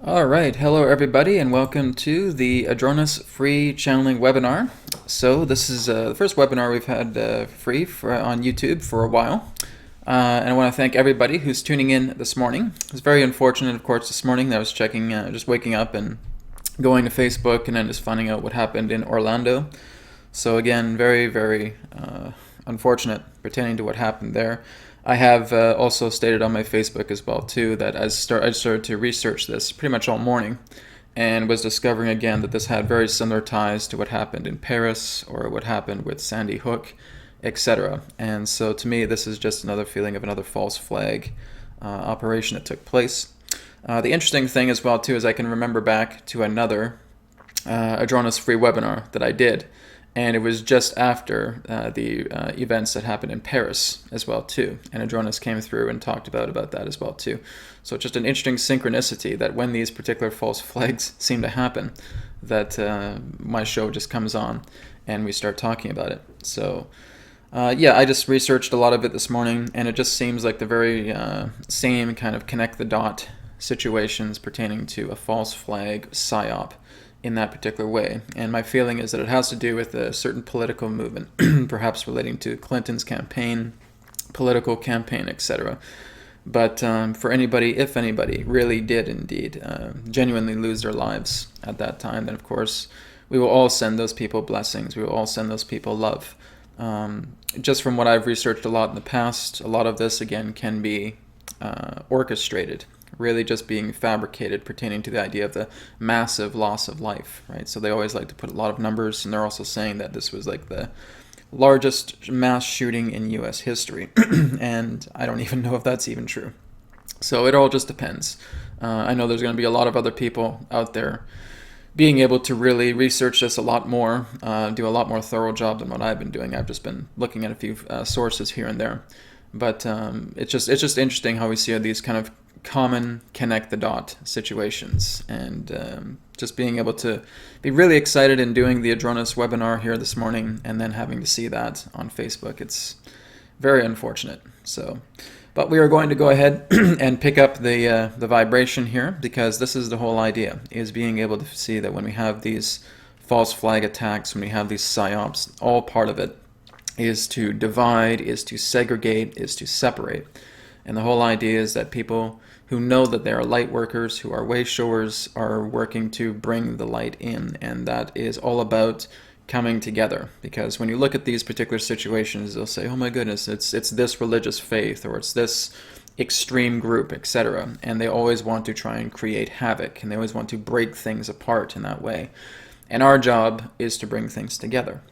All right, hello everybody, and welcome to the Adronis Free Channeling Webinar. So this is the first webinar we've had on YouTube for a while, and I want to thank everybody who's tuning in this morning. It's very unfortunate, of course, this morning that I was checking, just waking up and going to Facebook, and then just finding out what happened in Orlando. So again, very, very unfortunate pertaining to what happened there. I have also stated on my Facebook as well too that I started to research this pretty much all morning, and was discovering again that this had very similar ties to what happened in Paris or what happened with Sandy Hook, etc. And so to me, this is just another feeling of another false flag operation that took place. The interesting thing as well too is I can remember back to another Adronis Free webinar that I did, and it was just after the events that happened in Paris as well too, and Adronis came through and talked about that as well too. So it's just an interesting synchronicity that when these particular false flags seem to happen, that my show just comes on and we start talking about it. So yeah, I just researched a lot of it this morning, and it just seems like the very same kind of connect the dot situations pertaining to a false flag psyop in that particular way. And my feeling is that it has to do with a certain political movement, perhaps relating to Clinton's campaign, political campaign, etc. But for anybody, if anybody really did indeed genuinely lose their lives at that time, then of course we will all send those people blessings. We will all send those people love. Just from what I've researched a lot in the past, a lot of this again can be orchestrated, really just being fabricated pertaining to the idea of the massive loss of life, right? So they always like to put a lot of numbers, and they're also saying that this was like the largest mass shooting in U.S. history, and I don't even know if that's even true. So it all just depends. I know there's going to be a lot of other people out there being able to really research this a lot more, do a lot more thorough job than what I've been doing. I've just been looking at a few sources here and there. But it's just interesting how we see these kind of common connect the dot situations, and just being able to be really excited in doing the Adronis webinar here this morning, and then having to see that on Facebook. It's very unfortunate. So, but we are going to go ahead and pick up the vibration here, because this is the whole idea, is being able to see that when we have these false flag attacks, when we have these psyops, all part of it is to divide, is to segregate, is to separate. And the whole idea is that people who know that they are light workers, who are way showers, are working to bring the light in. And that is all about coming together. Because when you look at these particular situations, they'll say, oh my goodness, it's this religious faith, or it's this extreme group, etc. And they always want to try and create havoc, and they always want to break things apart in that way. And our job is to bring things together.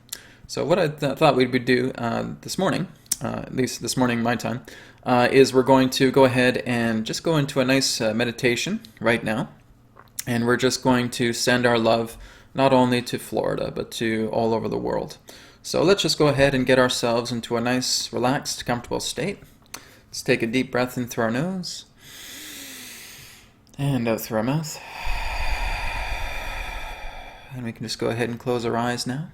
So what I thought we would do this morning, at least this morning my time, is we're going to go ahead and just go into a nice meditation right now. And we're just going to send our love not only to Florida, but to all over the world. So let's just go ahead and get ourselves into a nice, relaxed, comfortable state. Let's take a deep breath in through our nose and out through our mouth. And we can just go ahead and close our eyes now.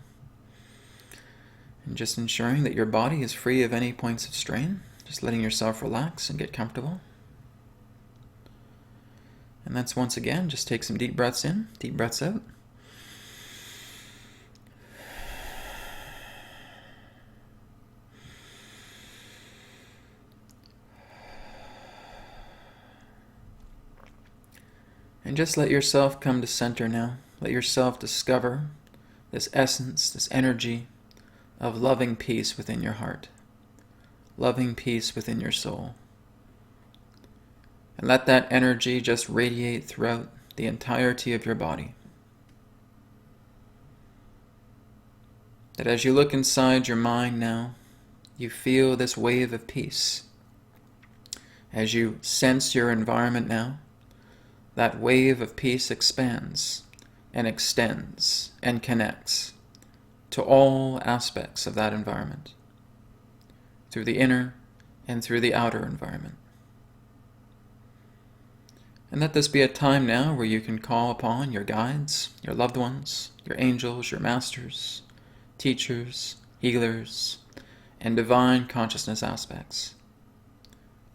And just ensuring that your body is free of any points of strain. Just letting yourself relax and get comfortable. And that's once again, just take some deep breaths in, deep breaths out. And just let yourself come to center now. Let yourself discover this essence, this energy of loving peace within your heart, loving peace within your soul. And let that energy just radiate throughout the entirety of your body. That as you look inside your mind now, you feel this wave of peace. As you sense your environment now, that wave of peace expands and extends and connects to all aspects of that environment, through the inner and through the outer environment. And let this be a time now where you can call upon your guides, your loved ones, your angels, your masters, teachers, healers, and divine consciousness aspects,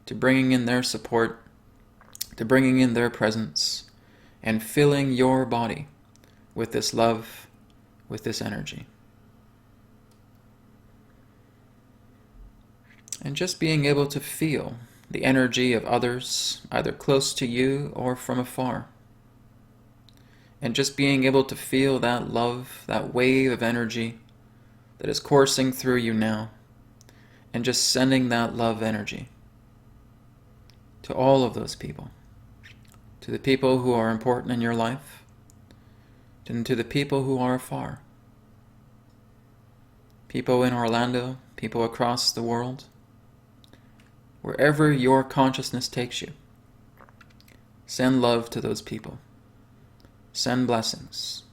to bringing in their support, to bringing in their presence, and filling your body with this love, with this energy. And just being able to feel the energy of others, either close to you or from afar. And just being able to feel that love, that wave of energy that is coursing through you now, and just sending that love energy to all of those people, to the people who are important in your life, and to the people who are afar. People in Orlando, people across the world, wherever your consciousness takes you, send love to those people. Send blessings.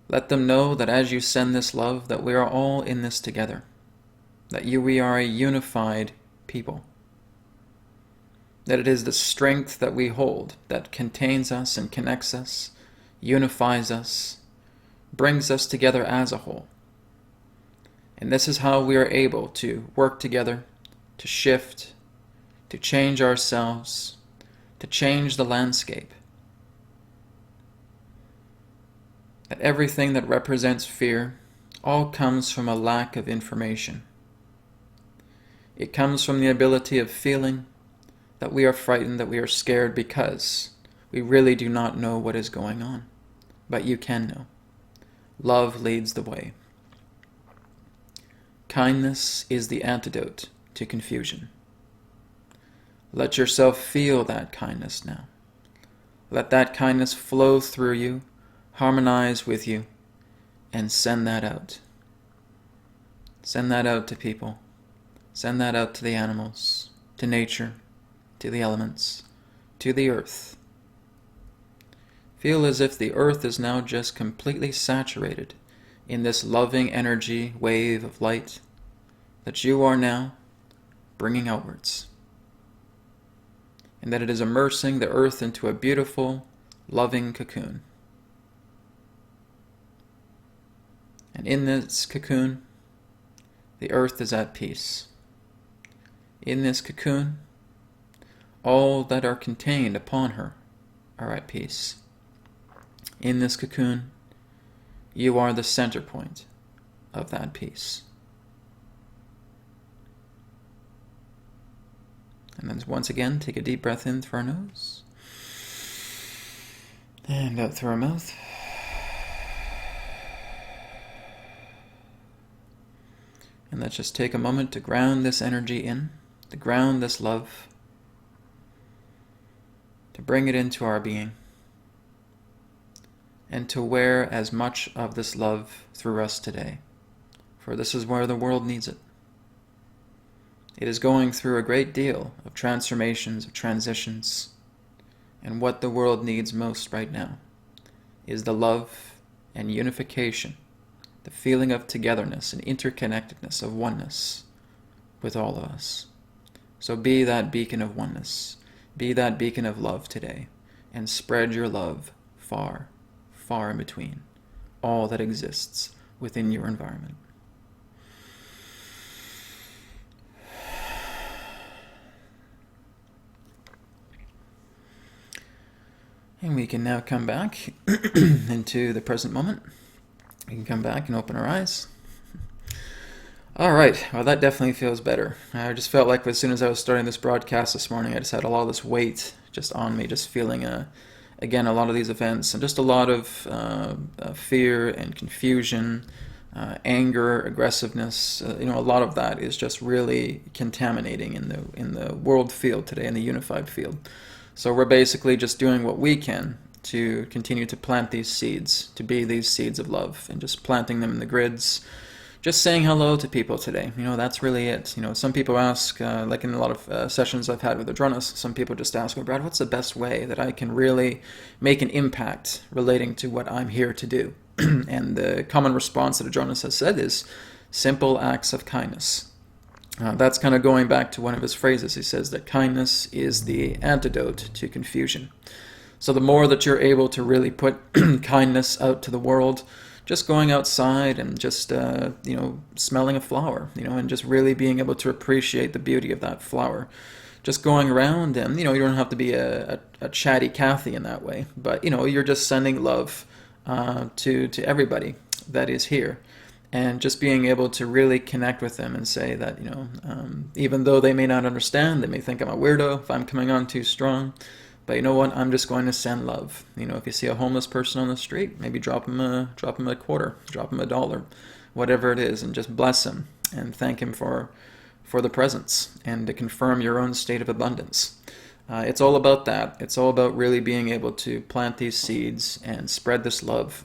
Let them know that as you send this love, that we are all in this together, that we are a unified people, that it is the strength that we hold that contains us and connects us, unifies us, brings us together as a whole. And this is how we are able to work together, to shift, to change ourselves, to change the landscape. That everything that represents fear all comes from a lack of information. It comes from the ability of feeling that we are frightened, that we are scared because we really do not know what is going on. But you can know. Love leads the way. Kindness is the antidote to confusion. Let yourself feel that kindness now. Let that kindness flow through you, harmonize with you, and send that out. Send that out to people. Send that out to the animals, to nature, to the elements, to the earth. Feel as if the earth is now just completely saturated in this loving energy wave of light that you are now bringing outwards. And that it is immersing the earth into a beautiful, loving cocoon. And in this cocoon, the earth is at peace. In this cocoon, all that are contained upon her are at peace. In this cocoon, you are the center point of that peace. And then once again, take a deep breath in through our nose and out through our mouth. And let's just take a moment to ground this energy in, to ground this love, to bring it into our being, and to wear as much of this love through us today, for this is where the world needs it. It is going through a great deal of transformations, of transitions, and what the world needs most right now is the love and unification, the feeling of togetherness and interconnectedness of oneness with all of us. So be that beacon of oneness, be that beacon of love today, and spread your love far, far in between all that exists within your environment. And we can now come back into the present moment. We can come back and open our eyes. All right, well, that definitely feels better. I just felt like as soon as I was starting this broadcast this morning, I just had a lot of this weight just on me, just feeling, again, a lot of these events, and just a lot of fear and confusion, anger, aggressiveness. A lot of that is just really contaminating in the world field today, in the unified field. So we're basically just doing what we can to continue to plant these seeds, to be these seeds of love, and just planting them in the grids, just saying hello to people today. That's really it. Some people ask, like in a lot of sessions I've had with Adronis, some people just ask me, Brad, what's the best way that I can really make an impact relating to what I'm here to do? And the common response that Adronis has said is simple acts of kindness. That's kind of going back to one of his phrases. He says that kindness is the antidote to confusion. So the more that you're able to really put kindness out to the world, just going outside and just, smelling a flower, and just really being able to appreciate the beauty of that flower. just going around and, you don't have to be a chatty Cathy in that way, but, you're just sending love to everybody that is here. And just being able to really connect with them and say that, even though they may not understand, they may think I'm a weirdo if I'm coming on too strong, but you know what? I'm just going to send love. If you see a homeless person on the street, maybe drop him a quarter, drop him $1, whatever it is, and just bless him and thank him for the presence and to confirm your own state of abundance. It's all about that. It's all about really being able to plant these seeds and spread this love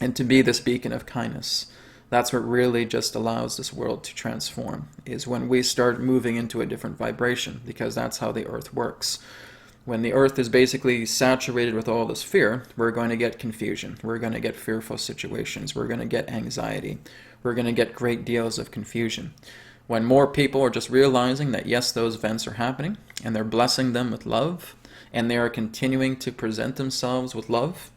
and to be this beacon of kindness. That's what really just allows this world to transform, is when we start moving into a different vibration, because that's how the earth works. When the earth is basically saturated with all this fear, we're going to get confusion. We're going to get fearful situations. We're going to get anxiety. We're going to get great deals of confusion. When more people are just realizing that, yes, those events are happening, and they're blessing them with love, and they are continuing to present themselves with love,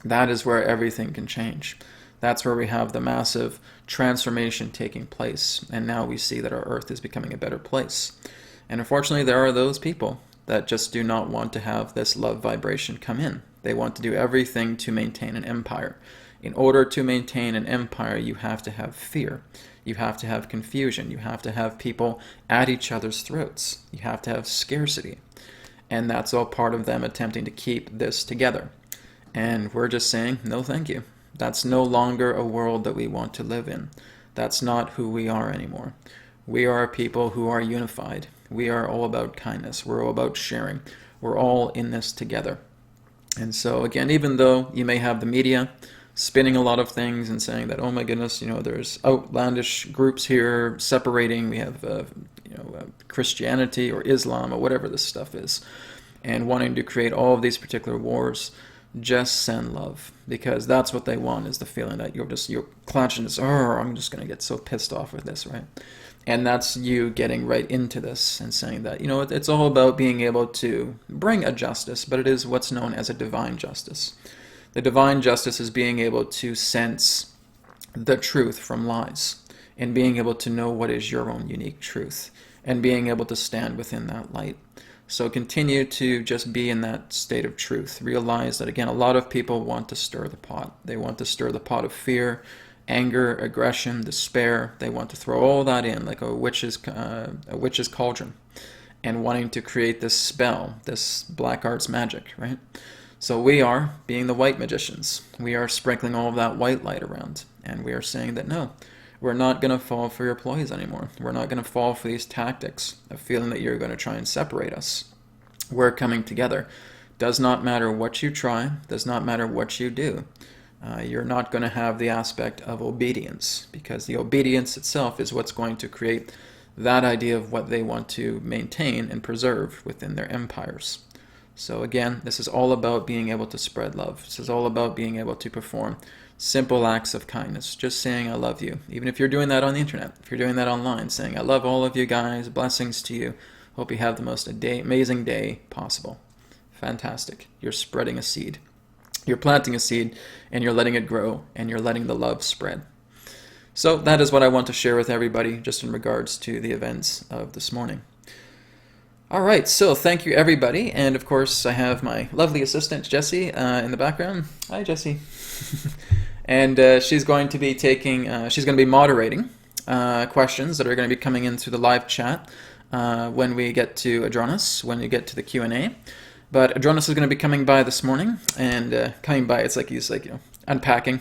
that is where everything can change. That's where we have the massive transformation taking place. And now we see that our earth is becoming a better place. And unfortunately, there are those people that just do not want to have this love vibration come in. They want to do everything to maintain an empire. In order to maintain an empire, you have to have fear. You have to have confusion. You have to have people at each other's throats. You have to have scarcity. And that's all part of them attempting to keep this together. And we're just saying, no thank you. That's no longer a world that we want to live in. That's not who we are anymore. We are people who are unified. We are all about kindness. We're all about sharing. We're all in this together. And so again, even though you may have the media spinning a lot of things and saying that, oh my goodness, there's outlandish groups here separating. We have, Christianity or Islam or whatever this stuff is, and wanting to create all of these particular wars. Just send love, because that's what they want, is the feeling that you're clutching this, I'm just going to get so pissed off with this, right? And that's you getting right into this and saying that, it's all about being able to bring a justice, but it is what's known as a divine justice. The divine justice is being able to sense the truth from lies and being able to know what is your own unique truth and being able to stand within that light. So continue to just be in that state of truth. Realize that, again, a lot of people want to stir the pot. They want to stir the pot of fear, anger, aggression, despair. They want to throw all that in like a witch's cauldron, and wanting to create this spell, this black arts magic, right? So we are being the white magicians. We are sprinkling all of that white light around, and we are saying that no, we're not going to fall for your ploys anymore. We're not going to fall for these tactics of feeling that you're going to try and separate us. We're coming together. Does not matter what you try. Does not matter what you do. You're not going to have the aspect of obedience, because the obedience itself is what's going to create that idea of what they want to maintain and preserve within their empires. So again, this is all about being able to spread love. This is all about being able to perform simple acts of kindness, just saying I love you. Even if you're doing that on the internet, if you're doing that online, saying I love all of you guys, blessings to you, hope you have the most amazing day possible. Fantastic. You're spreading a seed. You're planting a seed, and you're letting it grow, and you're letting the love spread. So that is what I want to share with everybody, just in regards to the events of this morning. All right, so thank you, everybody. And of course, I have my lovely assistant, Jessie, in the background. Hi, Jessie. And she's going to be moderating questions that are going to be coming in through the live chat when we get to Adronis, when we get to the Q&A. But Adronis is going to be coming by this morning, and coming by, it's like he's unpacking.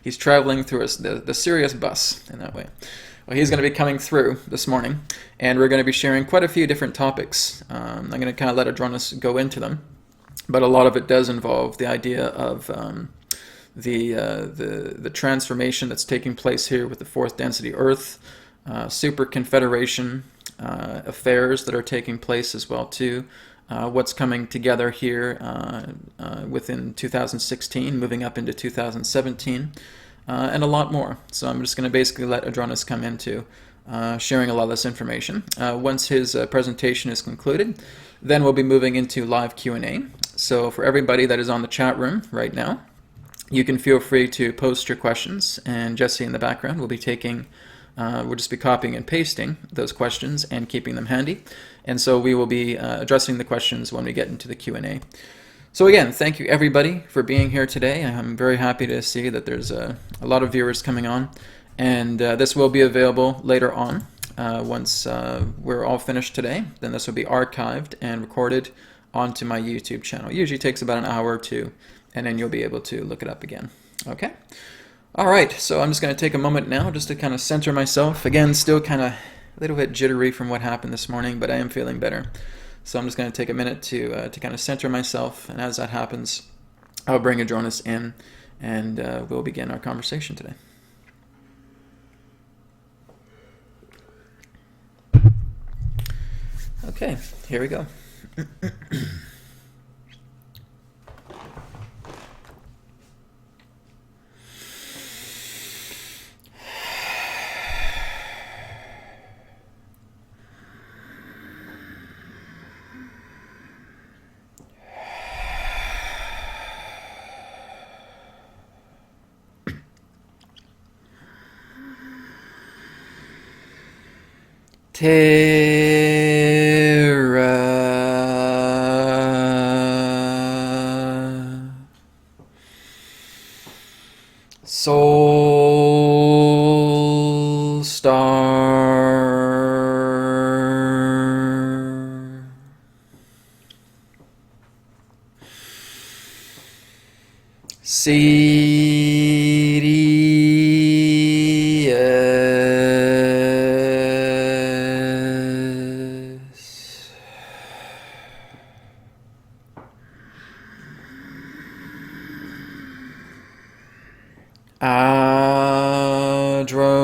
He's traveling through the Sirius bus in that way. Well, he's going to be coming through this morning, and we're going to be sharing quite a few different topics. I'm going to kind of let Adronis go into them, but a lot of it does involve the idea of the transformation that's taking place here with the fourth density Earth, super confederation affairs that are taking place as well too. What's coming together here within 2016, moving up into 2017, and a lot more. So I'm just going to basically let Adronis come into sharing a lot of this information. Once his presentation is concluded, then we'll be moving into live Q&A. So for everybody that is on the chat room right now, you can feel free to post your questions, and Jessie in the background will be we'll just be copying and pasting those questions and keeping them handy. And so we will be addressing the questions when we get into the Q&A. So again, thank you everybody for being here today. I'm very happy to see that there's a lot of viewers coming on. And this will be available later on. Once we're all finished today, then this will be archived and recorded onto my YouTube channel. It usually takes about an hour or two, and then you'll be able to look it up again. Okay? All right, so I'm just going to take a moment now just to kind of center myself. Again, still kind of a little bit jittery from what happened this morning, but I am feeling better. So I'm just going to take a minute to kind of center myself, and as that happens, I'll bring Adronis in, and we'll begin our conversation today. Okay, here we go. Terra Soul Star Sirius Adronis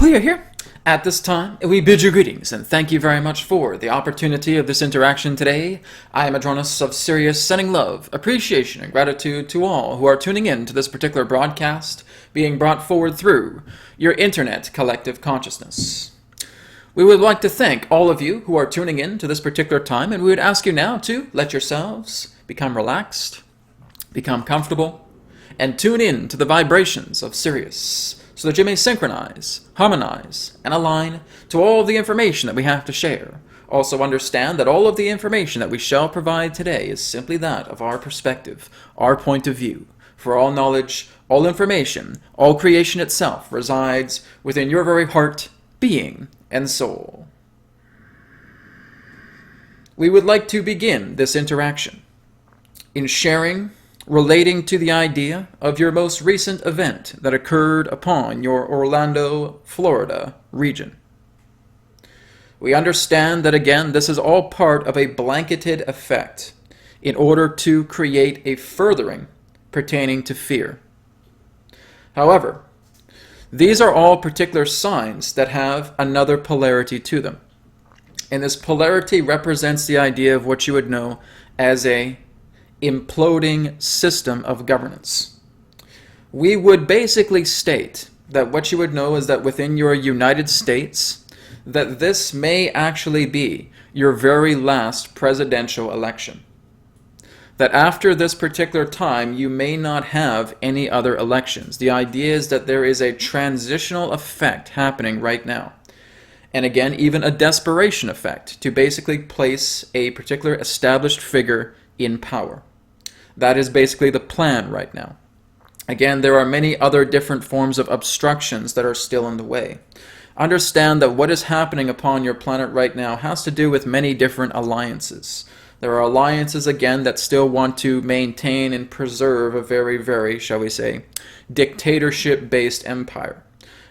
We are here. At this time, we bid you greetings and thank you very much for the opportunity of this interaction today. I am Adronis of Sirius, sending love, appreciation, and gratitude to all who are tuning in to this particular broadcast being brought forward through your internet collective consciousness. We would like to thank all of you who are tuning in to this particular time, and we would ask you now to let yourselves become relaxed, become comfortable, and tune in to the vibrations of Sirius, so that you may synchronize, harmonize, and align to all of the information that we have to share. Also understand that all of the information that we shall provide today is simply that of our perspective, our point of view. For all knowledge, all information, all creation itself resides within your very heart, being, and soul. We would like to begin this interaction in sharing relating to the idea of your most recent event that occurred upon your Orlando, Florida region. We understand that, again, this is all part of a blanketed effect in order to create a furthering pertaining to fear. However, these are all particular signs that have another polarity to them. And this polarity represents the idea of what you would know as a imploding system of governance. We would basically state that what you would know is that within your United States, that this may actually be your very last presidential election. That after this particular time, you may not have any other elections. The idea is that there is a transitional effect happening right now. And again, even a desperation effect to basically place a particular established figure in power. That is basically the plan right now. Again, there are many other different forms of obstructions that are still in the way. Understand that what is happening upon your planet right now has to do with many different alliances. There are alliances, again, that still want to maintain and preserve a very, very, shall we say, dictatorship-based empire.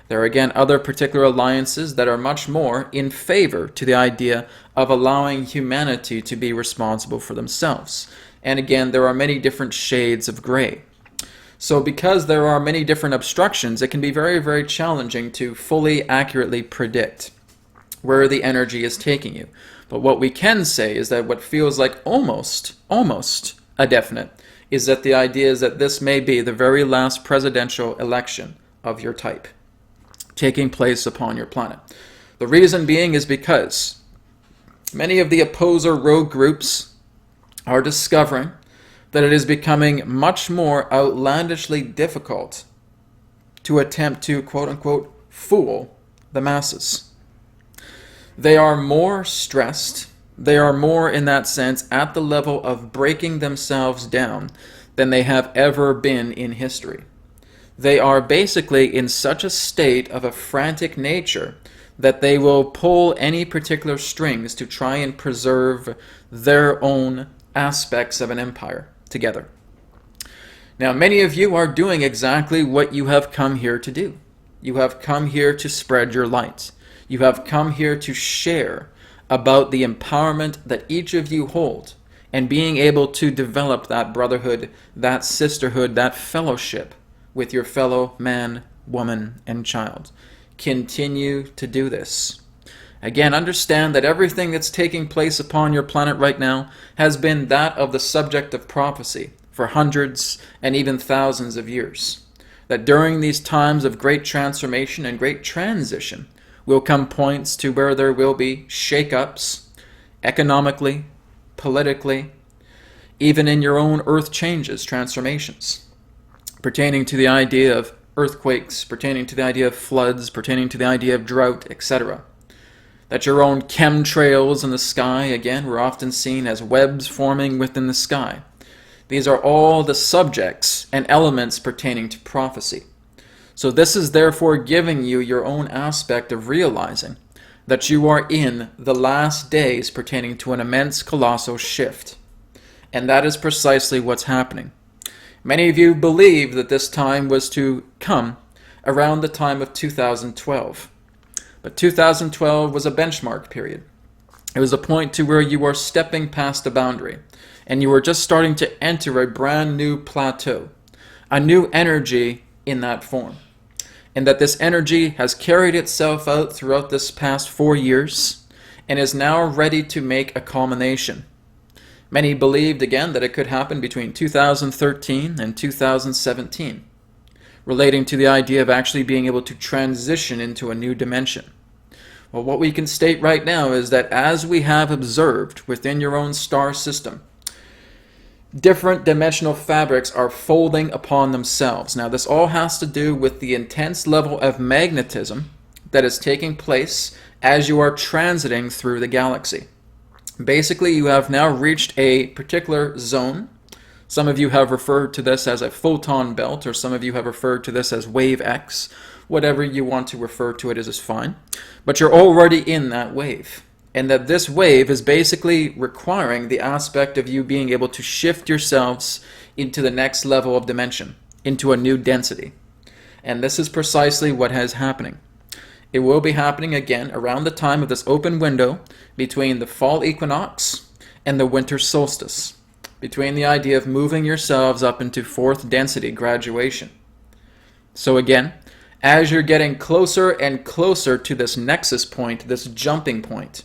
There are, again, other particular alliances that are much more in favor to the idea of allowing humanity to be responsible for themselves. And again, there are many different shades of gray. So because there are many different obstructions, it can be very, very challenging to fully accurately predict where the energy is taking you. But what we can say is that what feels like almost a definite is that the idea is that this may be the very last presidential election of your type. taking place upon your planet. The reason being is because many of the opposer rogue groups are discovering that it is becoming much more outlandishly difficult to attempt to, quote-unquote, fool the masses. They are more stressed. They are more, in that sense, at the level of breaking themselves down than they have ever been in history. They are basically in such a state of a frantic nature that they will pull any particular strings to try and preserve their own aspects of an empire together. Now, many of you are doing exactly what you have come here to do. You have come here to spread your light. You have come here to share about the empowerment that each of you hold and being able to develop that brotherhood, that sisterhood, that fellowship with your fellow man, woman, and child. Continue to do this. Again, understand that everything that's taking place upon your planet right now has been that of the subject of prophecy for hundreds and even thousands of years. That during these times of great transformation and great transition will come points to where there will be shake-ups economically, politically, even in your own earth changes, transformations, pertaining to the idea of earthquakes, pertaining to the idea of floods, pertaining to the idea of drought, etc. That your own chemtrails in the sky, again, were often seen as webs forming within the sky. These are all the subjects and elements pertaining to prophecy. So this is therefore giving you your own aspect of realizing that you are in the last days pertaining to an immense colossal shift. And that is precisely what's happening. Many of you believe that this time was to come around the time of 2012. But 2012 was a benchmark period. It was a point to where you are stepping past a boundary, and you are just starting to enter a brand new plateau, a new energy in that form. And that this energy has carried itself out throughout this past 4 years and is now ready to make a culmination. Many believed, again, that it could happen between 2013 and 2017, relating to the idea of actually being able to transition into a new dimension. Well, what we can state right now is that as we have observed within your own star system, different dimensional fabrics are folding upon themselves. Now, this all has to do with the intense level of magnetism that is taking place as you are transiting through the galaxy. Basically, you have now reached a particular zone. Some of you have referred to this as a photon belt, or some of you have referred to this as wave X. Whatever you want to refer to it as is fine. But you're already in that wave. And that this wave is basically requiring the aspect of you being able to shift yourselves into the next level of dimension, into a new density. And this is precisely what is happening. It will be happening again around the time of this open window between the fall equinox and the winter solstice, between the idea of moving yourselves up into fourth density graduation. So again, as you're getting closer and closer to this nexus point, this jumping point,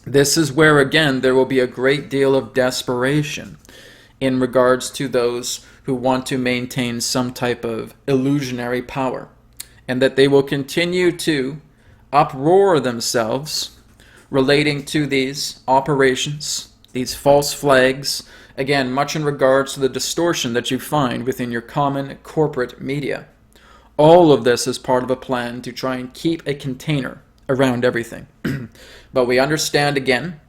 this is where, again, there will be a great deal of desperation in regards to those who want to maintain some type of illusionary power, and that they will continue to uproar themselves relating to these operations, these false flags, again, much in regards to the distortion that you find within your common corporate media. All of this is part of a plan to try and keep a container around everything. But we understand, again,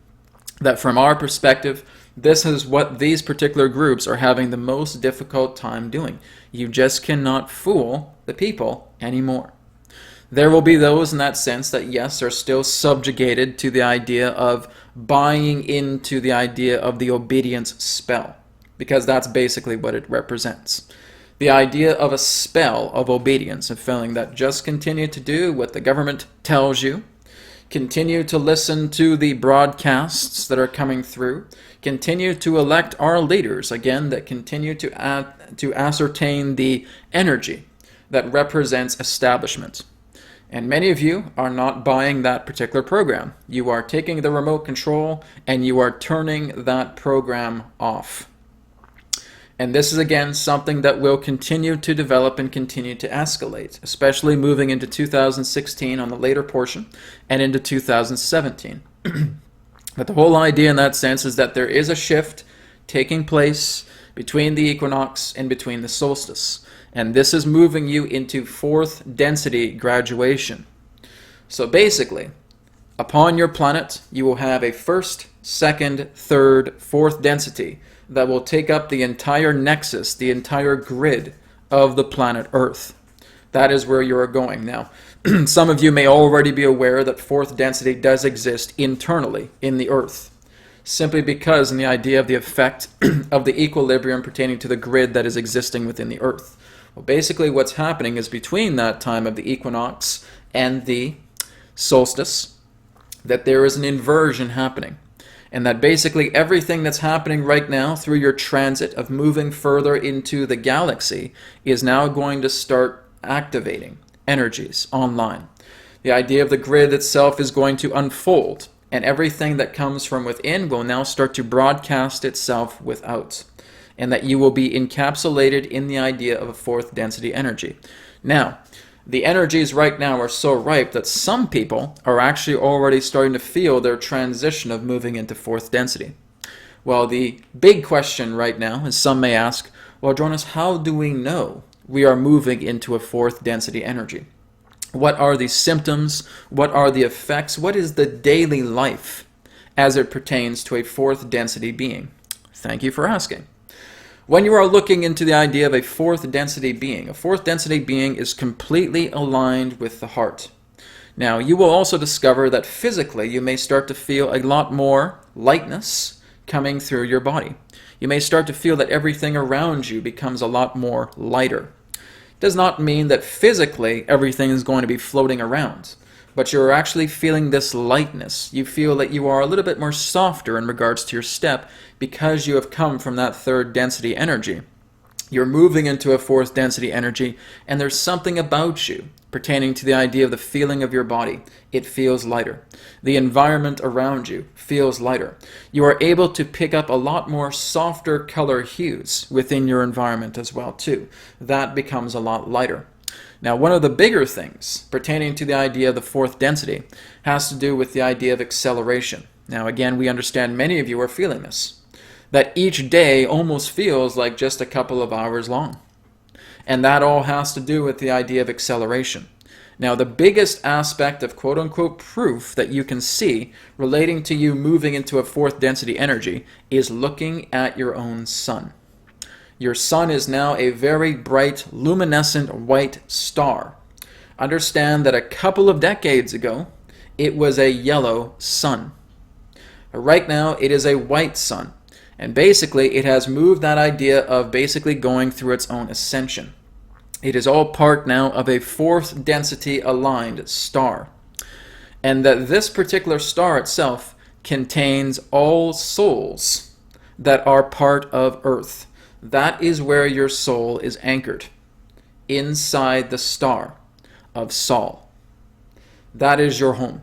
that from our perspective, this is what these particular groups are having the most difficult time doing. You just cannot fool the people anymore. There will be those in that sense that, yes, are still subjugated to the idea of buying into the idea of the obedience spell, because that's basically what it represents. The idea of a spell of obedience, of feeling that just continue to do what the government tells you, continue to listen to the broadcasts that are coming through, continue to elect our leaders, again, that continue to ascertain the energy that represents establishment. And many of you are not buying that particular program. You are taking the remote control and you are turning that program off. And this is, again, something that will continue to develop and continue to escalate, especially moving into 2016 on the later portion and into 2017. But the whole idea in that sense is that there is a shift taking place between the equinox and between the solstice. And this is moving you into fourth density graduation. So basically, upon your planet, you will have a first, second, third, fourth density that will take up the entire nexus, the entire grid of the planet Earth. That is where you are going. Now, some of you may already be aware that fourth density does exist internally in the Earth, simply because in the idea of the effect of the equilibrium pertaining to the grid that is existing within the Earth. Well, basically what's happening is between that time of the equinox and the solstice, that there is an inversion happening. And that basically everything that's happening right now through your transit of moving further into the galaxy is now going to start activating energies online. The idea of the grid itself is going to unfold, and everything that comes from within will now start to broadcast itself without. And that you will be encapsulated in the idea of a fourth density energy. Now, the energies right now are so ripe that some people are actually already starting to feel their transition of moving into fourth density. Well, the big question right now is some may ask, well, Adronis, how do we know we are moving into a fourth density energy? What are the symptoms? What are the effects? What is the daily life as it pertains to a fourth density being? Thank you for asking. When you are looking into the idea of a fourth density being is completely aligned with the heart. Now, you will also discover that physically you may start to feel a lot more lightness coming through your body. You may start to feel that everything around you becomes a lot more lighter. It does not mean that physically everything is going to be floating around, but you're actually feeling this lightness. You feel that you are a little bit more softer in regards to your step because you have come from that third density energy. You're moving into a fourth density energy, and there's something about you pertaining to the idea of the feeling of your body. It feels lighter. The environment around you feels lighter. You are able to pick up a lot more softer color hues within your environment as well too. That becomes a lot lighter. Now, one of the bigger things pertaining to the idea of the fourth density has to do with the idea of acceleration. Now, again, we understand many of you are feeling this, that each day almost feels like just a couple of hours long. And that all has to do with the idea of acceleration. Now, the biggest aspect of quote-unquote proof that you can see relating to you moving into a fourth density energy is looking at your own sun. Your sun is now a very bright, luminescent white star. Understand that a couple of decades ago, it was a yellow sun. Right now, it is a white sun. And basically, it has moved that idea of basically going through its own ascension. It is all part now of a fourth density aligned star. And that this particular star itself contains all souls that are part of Earth. That is where your soul is anchored, inside the star of Sol. That is your home.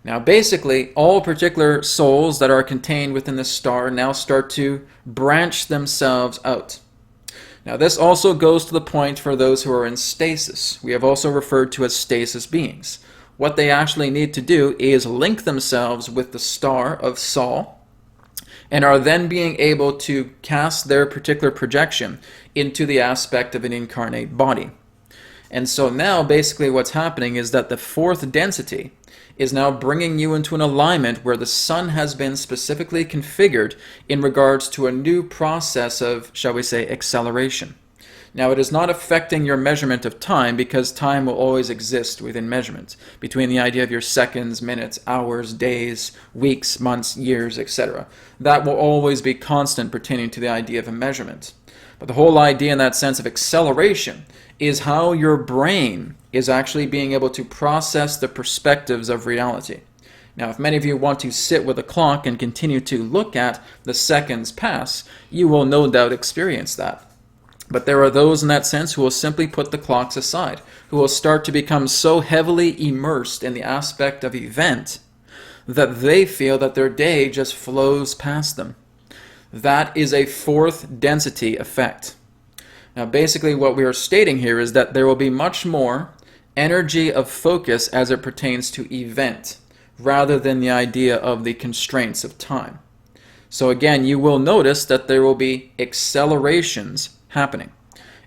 Now, basically, all particular souls that are contained within the star now start to branch themselves out. Now, this also goes to the point for those who are in stasis. We have also referred to as stasis beings. What they actually need to do is link themselves with the star of Sol, and are then being able to cast their particular projection into the aspect of an incarnate body. And so now basically what's happening is that the fourth density is now bringing you into an alignment where the sun has been specifically configured in regards to a new process of, shall we say, acceleration. Now, it is not affecting your measurement of time because time will always exist within measurement, between the idea of your seconds, minutes, hours, days, weeks, months, years, etc. That will always be constant pertaining to the idea of a measurement. But the whole idea in that sense of acceleration is how your brain is actually being able to process the perspectives of reality. Now, if many of you want to sit with a clock and continue to look at the seconds pass, you will no doubt experience that. But there are those in that sense who will simply put the clocks aside, who will start to become so heavily immersed in the aspect of event that they feel that their day just flows past them. That is a fourth density effect. Now, basically what we are stating here is that there will be much more energy of focus as it pertains to event, rather than the idea of the constraints of time. So again, you will notice that there will be accelerations happening.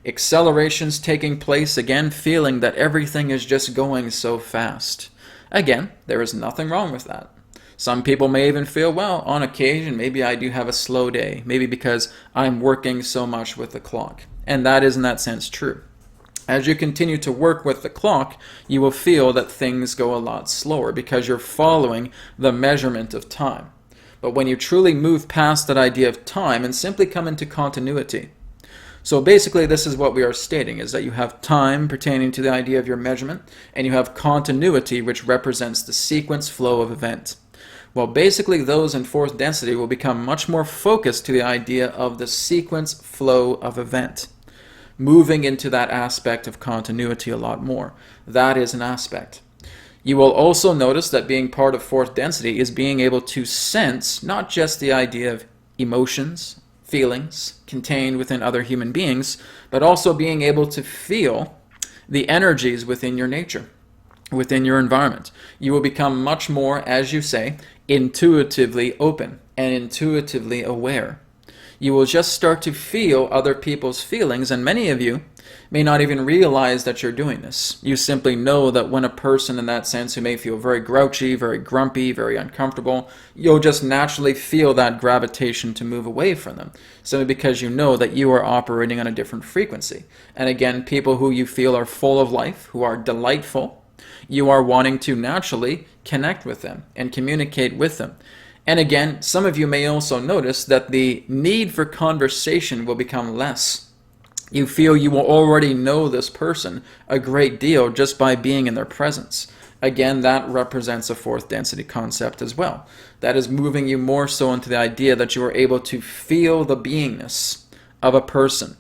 Accelerations taking place, again, feeling that everything is just going so fast. Again, there is nothing wrong with that. Some people may even feel, well, on occasion, maybe I do have a slow day, maybe because I'm working so much with the clock. And that is in that sense true. As you continue to work with the clock, you will feel that things go a lot slower because you're following the measurement of time. But when you truly move past that idea of time and simply come into continuity, so basically this is what we are stating, is that you have time pertaining to the idea of your measurement, and you have continuity, which represents the sequence flow of event. Well, basically those in fourth density will become much more focused to the idea of the sequence flow of event, moving into that aspect of continuity a lot more. That is an aspect. You will also notice that being part of fourth density is being able to sense not just the idea of emotions, feelings contained within other human beings, but also being able to feel the energies within your nature, within your environment. You will become much more, as you say, intuitively open and intuitively aware. You will just start to feel other people's feelings, and many of you may not even realize that you're doing this. You simply know that when a person in that sense who may feel very grouchy, very grumpy, very uncomfortable, you'll just naturally feel that gravitation to move away from them, simply because you know that you are operating on a different frequency. And again, people who you feel are full of life, who are delightful, you are wanting to naturally connect with them and communicate with them. And again, some of you may also notice that the need for conversation will become less. You feel you will already know this person a great deal just by being in their presence. Again, that represents a fourth density concept as well. That is moving you more so into the idea that you are able to feel the beingness of a person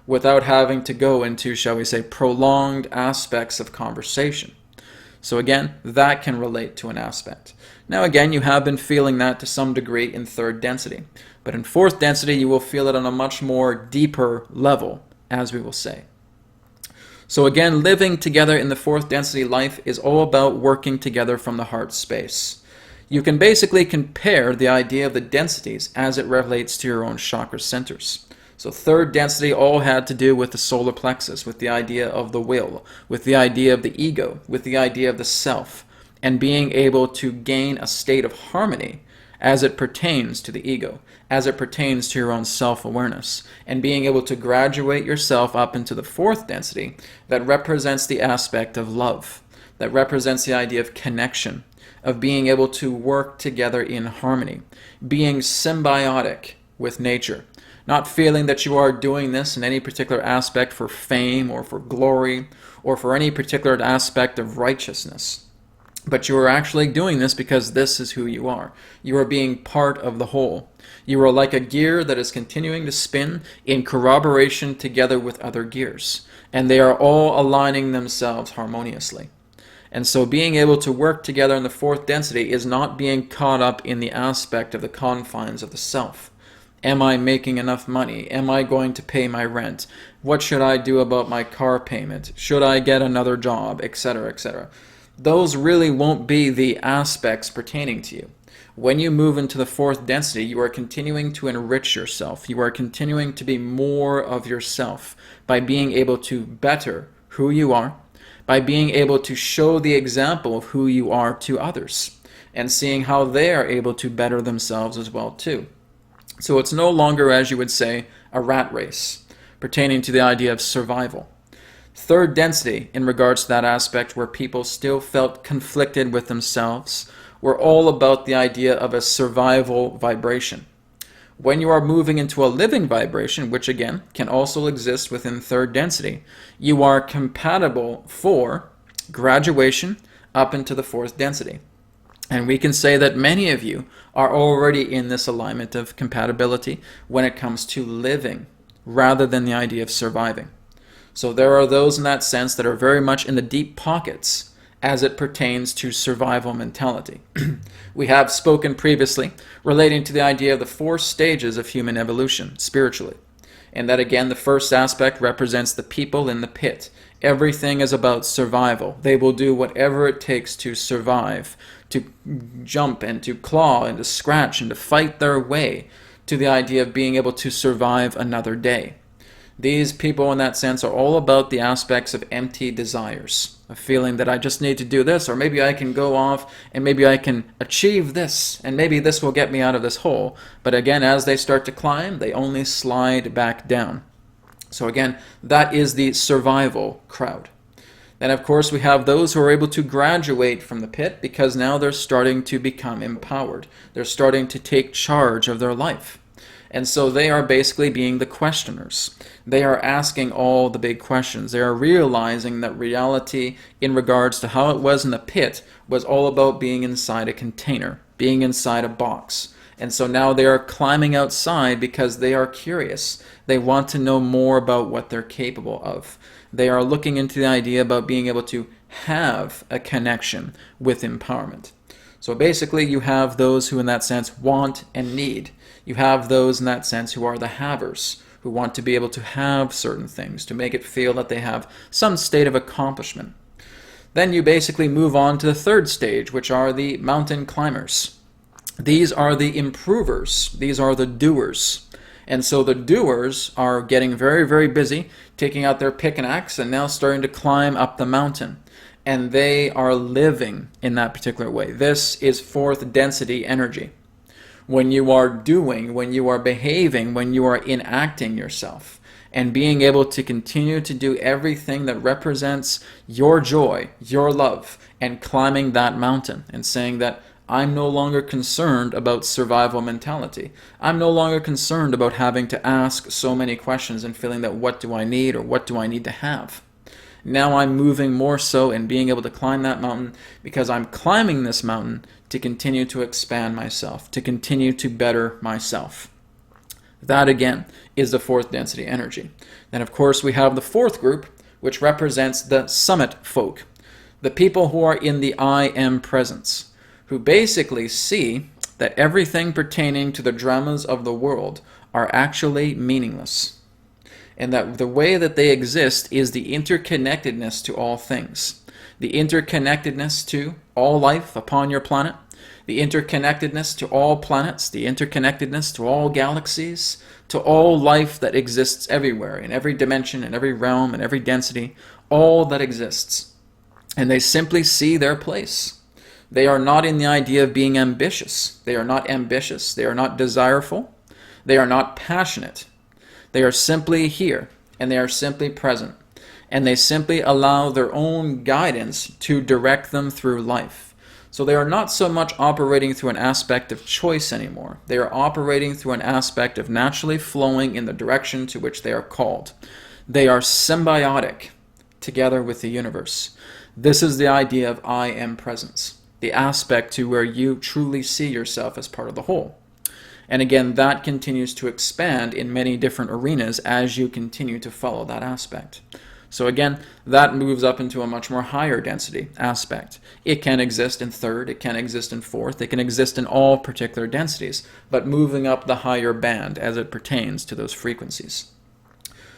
without having to go into, shall we say, prolonged aspects of conversation. So again, that can relate to an aspect. Now again, you have been feeling that to some degree in third density. But in fourth density, you will feel it on a much more deeper level, as we will say. So again, living together in the fourth density life is all about working together from the heart space. You can basically compare the idea of the densities as it relates to your own chakra centers. So third density all had to do with the solar plexus, with the idea of the will, with the idea of the ego, with the idea of the self, and being able to gain a state of harmony as it pertains to the ego, as it pertains to your own self-awareness, and being able to graduate yourself up into the fourth density that represents the aspect of love, that represents the idea of connection, of being able to work together in harmony, being symbiotic with nature, not feeling that you are doing this in any particular aspect for fame or for glory or for any particular aspect of righteousness. But you are actually doing this because this is who you are. You are being part of the whole. You are like a gear that is continuing to spin in corroboration together with other gears. And they are all aligning themselves harmoniously. And so being able to work together in the fourth density is not being caught up in the aspect of the confines of the self. Am I making enough money? Am I going to pay my rent? What should I do about my car payment? Should I get another job? Etc., etc. Those really won't be the aspects pertaining to you. When you move into the fourth density, you are continuing to enrich yourself. You are continuing to be more of yourself by being able to better who you are, by being able to show the example of who you are to others, and seeing how they are able to better themselves as well too. So it's no longer, as you would say, a rat race pertaining to the idea of survival. Third density, in regards to that aspect where people still felt conflicted with themselves, were all about the idea of a survival vibration. When you are moving into a living vibration, which again can also exist within third density, you are compatible for graduation up into the fourth density. And we can say that many of you are already in this alignment of compatibility when it comes to living rather than the idea of surviving. So there are those in that sense that are very much in the deep pockets as it pertains to survival mentality. We have spoken previously relating to the idea of the 4 stages of human evolution spiritually. And that again, the first aspect represents the people in the pit. Everything is about survival. They will do whatever it takes to survive, to jump and to claw and to scratch and to fight their way to the idea of being able to survive another day. These people in that sense are all about the aspects of empty desires, a feeling that I just need to do this, or maybe I can go off and maybe I can achieve this, and maybe this will get me out of this hole. But again, as they start to climb, they only slide back down. So again, that is the survival crowd. Then of course we have those who are able to graduate from the pit because now they're starting to become empowered. They're starting to take charge of their life. And so they are basically being the questioners. They are asking all the big questions. They are realizing that reality in regards to how it was in the pit was all about being inside a container, being inside a box. And so now they are climbing outside because they are curious. They want to know more about what they're capable of. They are looking into the idea about being able to have a connection with empowerment. So basically you have those who in that sense want and need. You have those in that sense who are the havers, who want to be able to have certain things, to make it feel that they have some state of accomplishment. Then you basically move on to the 3rd stage, which are the mountain climbers. These are the improvers. These are the doers. And so the doers are getting very, very busy, taking out their pick and axe and now starting to climb up the mountain. And they are living in that particular way. This is 4th density energy. When you are doing, when you are behaving, when you are enacting yourself, and being able to continue to do everything that represents your joy, your love, and climbing that mountain and saying that I'm no longer concerned about survival mentality. I'm no longer concerned about having to ask so many questions and feeling that what do I need or what do I need to have. Now I'm moving more so in being able to climb that mountain because I'm climbing this mountain to continue to expand myself, to continue to better myself. That again is the 4th density energy. Then of course we have the 4th group, which represents the summit folk, the people who are in the I am presence, who basically see that everything pertaining to the dramas of the world are actually meaningless. And that the way that they exist is the interconnectedness to all things. The interconnectedness to all life upon your planet, the interconnectedness to all planets, the interconnectedness to all galaxies, to all life that exists everywhere, in every dimension, in every realm, in every density, all that exists. And they simply see their place. They are not in the idea of being ambitious. They are not ambitious. They are not desireful. They are not passionate. They are simply here, and they are simply present, and they simply allow their own guidance to direct them through life. So they are not so much operating through an aspect of choice anymore. They are operating through an aspect of naturally flowing in the direction to which they are called. They are symbiotic together with the universe. This is the idea of I am presence, the aspect to where you truly see yourself as part of the whole. And again, that continues to expand in many different arenas as you continue to follow that aspect. So again, that moves up into a much more higher density aspect. It can exist in 3rd, it can exist in 4th, it can exist in all particular densities, but moving up the higher band as it pertains to those frequencies.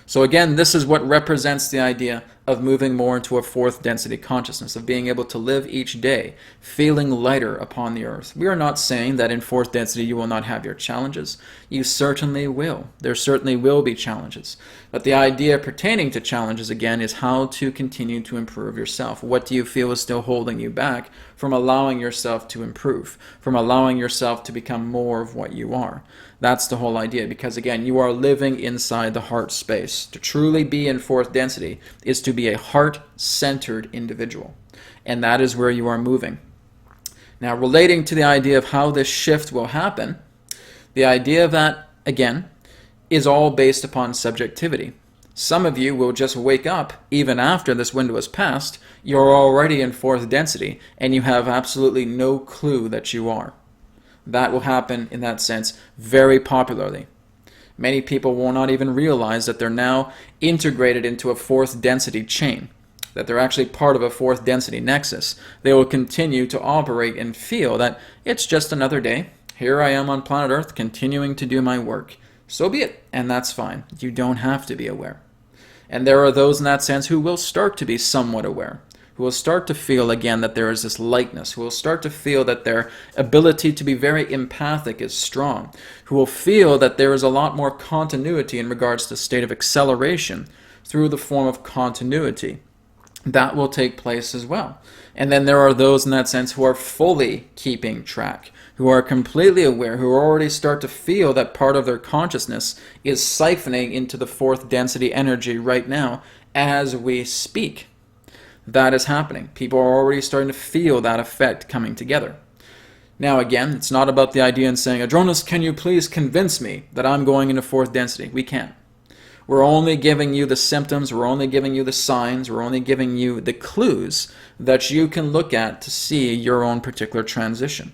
So again, this is what represents the idea of moving more into a 4th density consciousness, of being able to live each day feeling lighter upon the earth. We are not saying that in 4th density you will not have your challenges. You certainly will. There certainly will be challenges. But the idea pertaining to challenges, again, is how to continue to improve yourself. What do you feel is still holding you back from allowing yourself to improve, from allowing yourself to become more of what you are? That's the whole idea, because again, you are living inside the heart space. To truly be in 4th density is to be a heart-centered individual, and that is where you are moving. Now, relating to the idea of how this shift will happen, the idea of that, again, is all based upon subjectivity. Some of you will just wake up, even after this window has passed, you're already in 4th density, and you have absolutely no clue that you are. That will happen, in that sense, very popularly. Many people will not even realize that they're now integrated into a 4th density chain. that they're actually part of a fourth density nexus, they will continue to operate and feel that it's just another day. Here I am on planet Earth continuing to do my work. So be it, and that's fine. You don't have to be aware. And there are those in that sense who will start to be somewhat aware, who will start to feel again that there is this lightness, who will start to feel that their ability to be very empathic is strong, who will feel that there is a lot more continuity in regards to state of acceleration through the form of continuity. That will take place as well. And then there are those in that sense who are fully keeping track, who are completely aware, who already start to feel that part of their consciousness is siphoning into the fourth density energy right now as we speak. That is happening. People are already starting to feel that effect coming together. Now again, it's not about the idea in saying, Adronis, can you please convince me that I'm going into fourth density? We can't. We're only giving you the symptoms, we're only giving you the signs, we're only giving you the clues that you can look at to see your own particular transition.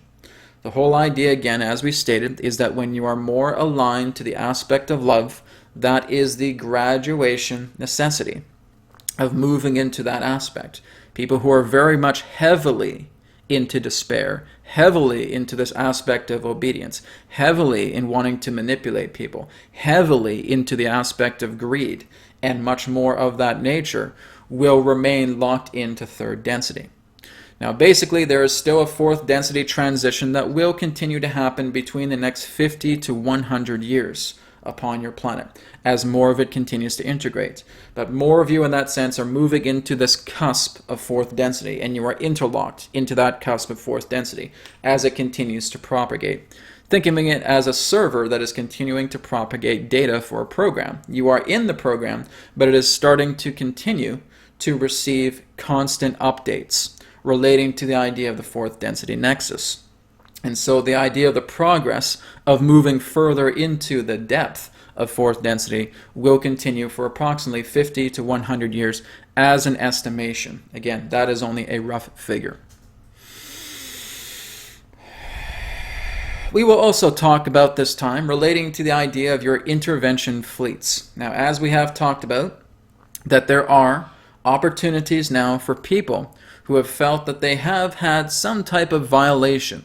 The whole idea, again, as we stated, is that when you are more aligned to the aspect of love, that is the graduation necessity of moving into that aspect. People who are very much heavily into despair, heavily into this aspect of obedience, heavily in wanting to manipulate people, heavily into the aspect of greed, and much more of that nature, will remain locked into third density. Now basically there is still a fourth density transition that will continue to happen between the next 50 to 100 years upon your planet as more of it continues to integrate. But more of you in that sense are moving into this cusp of fourth density, and you are interlocked into that cusp of fourth density as it continues to propagate. Think of it as a server that is continuing to propagate data for a program. You are in the program, but it is starting to continue to receive constant updates relating to the idea of the fourth density nexus. And so the idea of the progress of moving further into the depth of fourth density will continue for approximately 50 to 100 years as an estimation. Again, that is only a rough figure. We will also talk about this time relating to the idea of your intervention fleets. Now, as we have talked about, that there are opportunities now for people who have felt that they have had some type of violation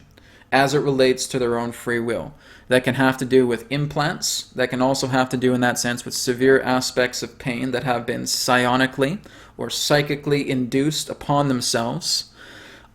as it relates to their own free will. That can have to do with implants, that can also have to do in that sense with severe aspects of pain that have been psionically or psychically induced upon themselves.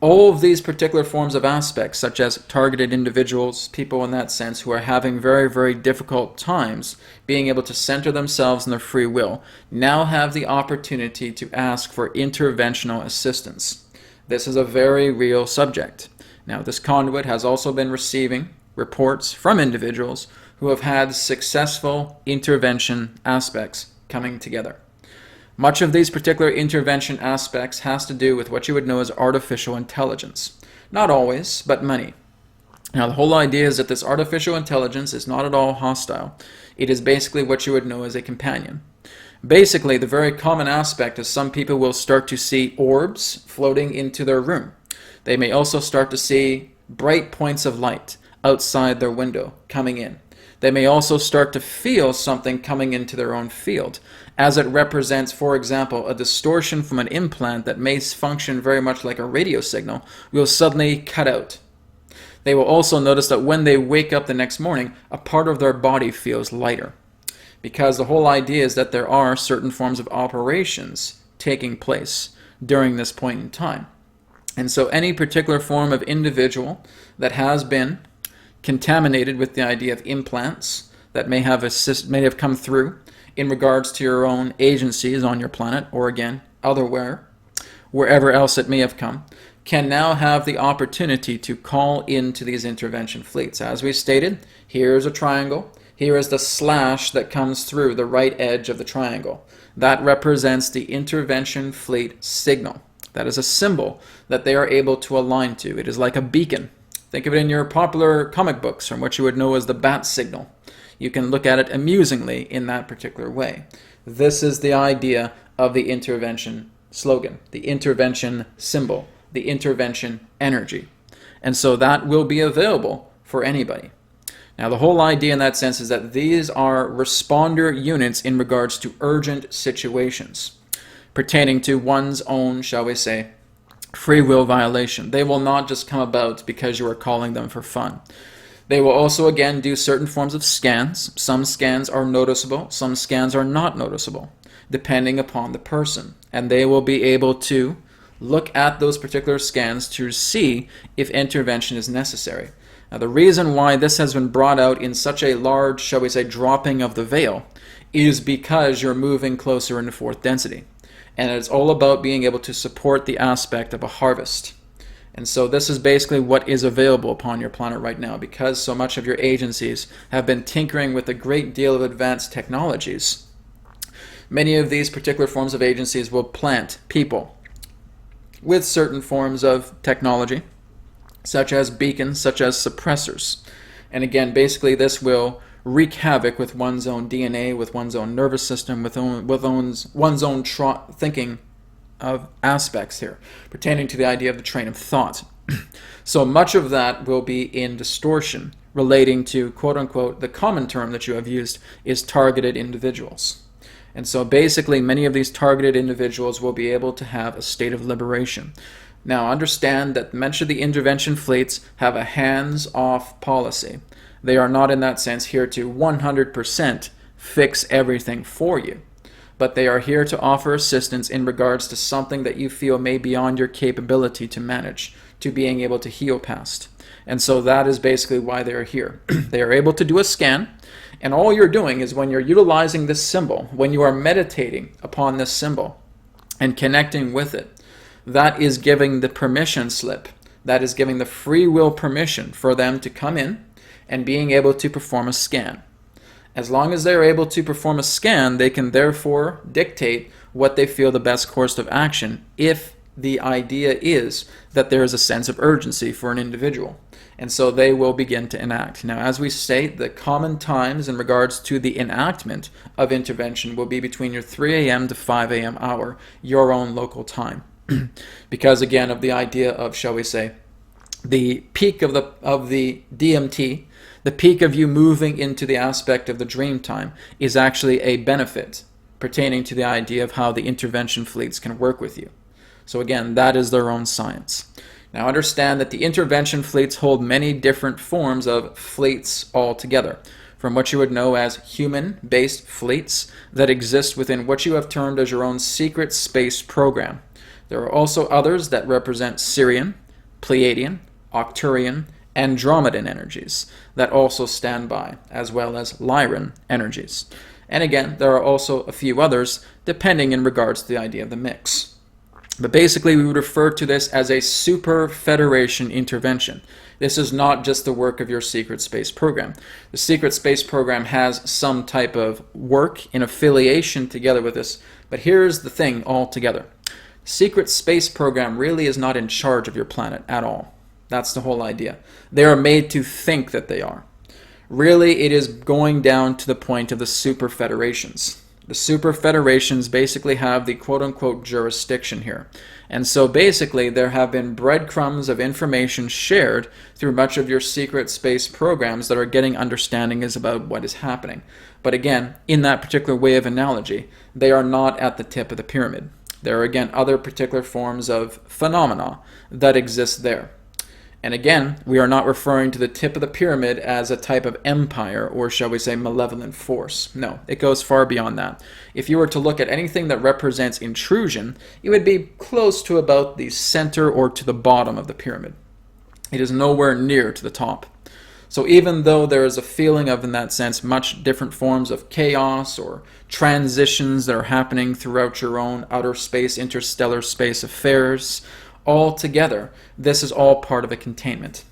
All of these particular forms of aspects, such as targeted individuals, people in that sense who are having very, very difficult times being able to center themselves in their free will, now have the opportunity to ask for interventional assistance. This is a very real subject. Now, this conduit has also been receiving reports from individuals who have had successful intervention aspects coming together. Much of these particular intervention aspects has to do with what you would know as artificial intelligence. Not always, but many. Now, the whole idea is that this artificial intelligence is not at all hostile. It is basically what you would know as a companion. Basically, the very common aspect is some people will start to see orbs floating into their room. They may also start to see bright points of light outside their window coming in. They may also start to feel something coming into their own field, as it represents, for example, a distortion from an implant that may function very much like a radio signal will suddenly cut out. They will also notice that when they wake up the next morning, a part of their body feels lighter. Because the whole idea is that there are certain forms of operations taking place during this point in time. And so any particular form of individual that has been contaminated with the idea of implants that may have come through in regards to your own agencies on your planet, or again, wherever else it may have come, can now have the opportunity to call into these intervention fleets. As we stated, here is a triangle. Here is the slash that comes through the right edge of the triangle. That represents the intervention fleet signal. That is a symbol that they are able to align to. It is like a beacon. Think of it in your popular comic books from what you would know as the bat signal. You can look at it amusingly in that particular way. This is the idea of the intervention slogan, the intervention symbol, the intervention energy. And so that will be available for anybody. Now, the whole idea in that sense is that these are responder units in regards to urgent situations. pertaining to one's own, shall we say, free will violation. They will not just come about because you are calling them for fun. They will also, again, do certain forms of scans. Some scans are noticeable, some scans are not noticeable, depending upon the person. And they will be able to look at those particular scans to see if intervention is necessary. Now, the reason why this has been brought out in such a large, shall we say, dropping of the veil is because you're moving closer into fourth density. And it's all about being able to support the aspect of a harvest. And so this is basically what is available upon your planet right now, because so much of your agencies have been tinkering with a great deal of advanced technologies. Many of these particular forms of agencies will plant people with certain forms of technology, such as beacons, such as suppressors. And again, basically this will wreak havoc with one's own DNA, with one's own nervous system, with one's own thinking of aspects here, pertaining to the idea of the train of thought. So much of that will be in distortion, relating to, quote-unquote, the common term that you have used is targeted individuals. And so basically many of these targeted individuals will be able to have a state of liberation. Now understand that much of the intervention fleets have a hands-off policy. They are not in that sense here to 100% fix everything for you, but they are here to offer assistance in regards to something that you feel may be beyond your capability to manage, to being able to heal past. And so that is basically why they are here. They are able to do a scan, and all you're doing is when you're utilizing this symbol, when you are meditating upon this symbol and connecting with it, that is giving the permission slip. That is giving the free will permission for them to come in and being able to perform a scan. As long as they're able to perform a scan, they can therefore dictate what they feel the best course of action if the idea is that there is a sense of urgency for an individual. And so they will begin to enact. Now, as we state, the common times in regards to the enactment of intervention will be between your 3 a.m. to 5 a.m. hour, your own local time. Because, again, of the idea of, shall we say, the peak of the DMT, the peak of you moving into the aspect of the dream time is actually a benefit pertaining to the idea of how the intervention fleets can work with you. So again, that is their own science. Now understand that the intervention fleets hold many different forms of fleets altogether, from what you would know as human-based fleets that exist within what you have termed as your own secret space program. There are also others that represent Sirian, Pleiadian, Arcturian, Andromedan energies that also stand by, as well as Lyran energies. And again, there are also a few others, depending in regards to the idea of the mix. But basically, we would refer to this as a super federation intervention. This is not just the work of your secret space program. The secret space program has some type of work in affiliation together with this, but here's the thing altogether. Secret space program really is not in charge of your planet at all. That's the whole idea. They are made to think that they are. Really, it is going down to the point of the super federations. The super federations basically have the quote-unquote jurisdiction here. And so basically there have been breadcrumbs of information shared through much of your secret space programs that are getting understandings about what is happening. But again, in that particular way of analogy, they are not at the tip of the pyramid. There are again other particular forms of phenomena that exist there. And again, we are not referring to the tip of the pyramid as a type of empire or, shall we say, malevolent force. No, it goes far beyond that. If you were to look at anything that represents intrusion, it would be close to about the center or to the bottom of the pyramid. It is nowhere near to the top. So even though there is a feeling of, in that sense, much different forms of chaos or transitions that are happening throughout your own outer space, interstellar space affairs, altogether, this is all part of a containment.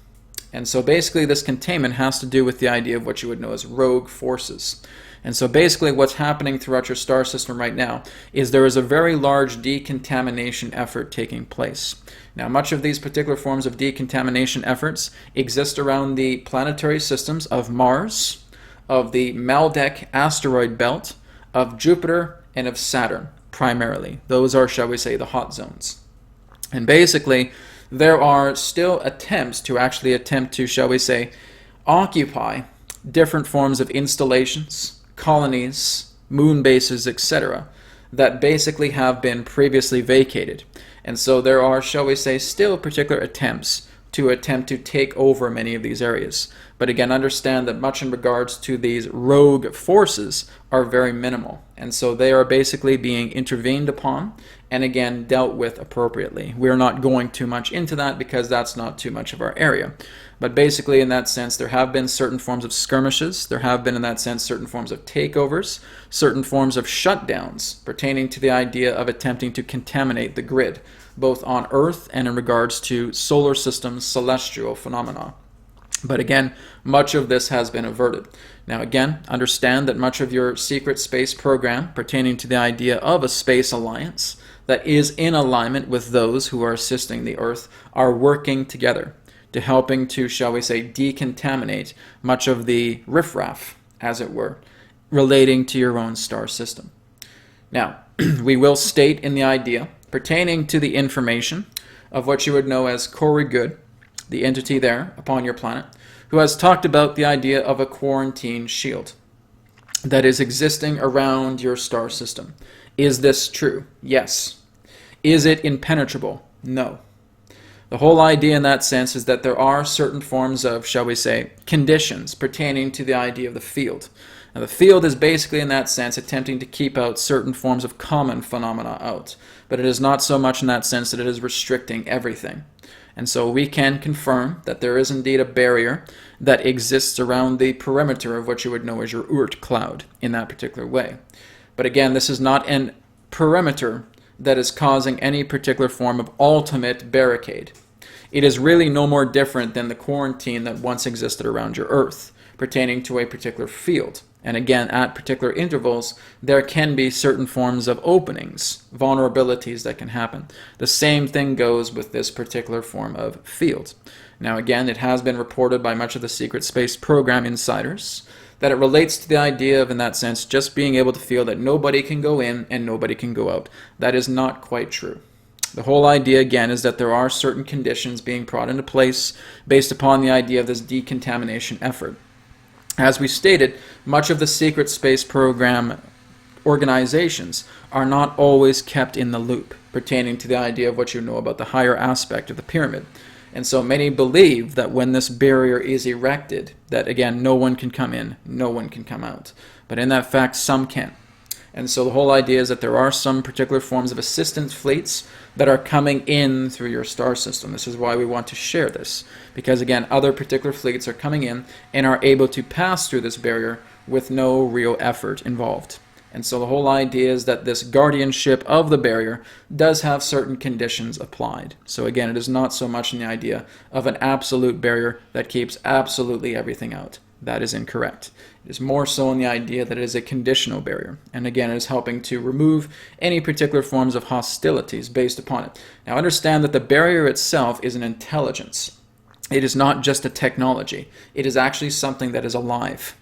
And so basically this containment has to do with the idea of what you would know as rogue forces. And so basically what's happening throughout your star system right now is there is a very large decontamination effort taking place. Now, much of these particular forms of decontamination efforts exist around the planetary systems of Mars, of the Maldek asteroid belt, of Jupiter, and of Saturn, primarily. Those are, shall we say, the hot zones. And basically, there are still attempts to, shall we say, occupy different forms of installations, colonies, moon bases, etc., that basically have been previously vacated. And so there are, shall we say, still particular attempts to take over many of these areas. But again, understand that much in regards to these rogue forces are very minimal. And so they are basically being intervened upon and again dealt with appropriately. We're not going too much into that because that's not too much of our area. But basically in that sense, there have been certain forms of skirmishes. There have been in that sense certain forms of takeovers, certain forms of shutdowns pertaining to the idea of attempting to contaminate the grid, both on Earth and in regards to solar systems, celestial phenomena. But again, much of this has been averted. Now again, understand that much of your secret space program pertaining to the idea of a space alliance that is in alignment with those who are assisting the Earth are working together to helping to, shall we say, decontaminate much of the riffraff, as it were, relating to your own star system. Now, we will state in the idea pertaining to the information of what you would know as Corey Good, the entity there upon your planet, who has talked about the idea of a quarantine shield that is existing around your star system. Is this true? Yes. Is it impenetrable? No. The whole idea in that sense is that there are certain forms of, shall we say, conditions pertaining to the idea of the field. Now, the field is basically in that sense attempting to keep out certain forms of common phenomena out, but it is not so much in that sense that it is restricting everything. And so we can confirm that there is indeed a barrier that exists around the perimeter of what you would know as your Oort cloud in that particular way. But again, this is not an perimeter that is causing any particular form of ultimate barricade. It is really no more different than the quarantine that once existed around your Earth pertaining to a particular field. And again, at particular intervals, there can be certain forms of openings, vulnerabilities that can happen. The same thing goes with this particular form of field. Now again, it has been reported by much of the secret space program insiders that it relates to the idea of, in that sense, just being able to feel that nobody can go in and nobody can go out. That is not quite true. The whole idea, again, is that there are certain conditions being brought into place based upon the idea of this decontamination effort. As we stated, much of the secret space program organizations are not always kept in the loop pertaining to the idea of what you know about the higher aspect of the pyramid. And so many believe that when this barrier is erected, that again, no one can come in, no one can come out. But in that fact, some can. And so the whole idea is that there are some particular forms of assistance fleets that are coming in through your star system. This is why we want to share this. Because again, other particular fleets are coming in and are able to pass through this barrier with no real effort involved. And so the whole idea is that this guardianship of the barrier does have certain conditions applied. So again, it is not so much in the idea of an absolute barrier that keeps absolutely everything out. That is incorrect. It is more so in the idea that it is a conditional barrier. And again, it is helping to remove any particular forms of hostilities based upon it. Now understand that the barrier itself is an intelligence. It is not just a technology. It is actually something that is alive.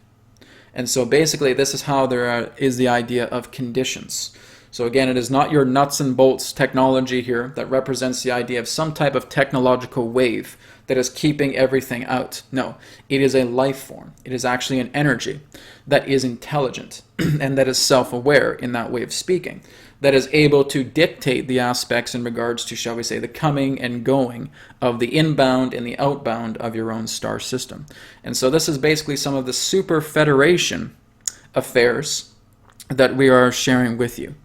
And so basically this is how there is the idea of conditions. So again, it is not your nuts and bolts technology here that represents the idea of some type of technological wave that is keeping everything out. No, it is a life form. It is actually an energy that is intelligent and that is self-aware in that way of speaking, that is able to dictate the aspects in regards to, shall we say, the coming and going of the inbound and the outbound of your own star system. And so this is basically some of the super federation affairs that we are sharing with you.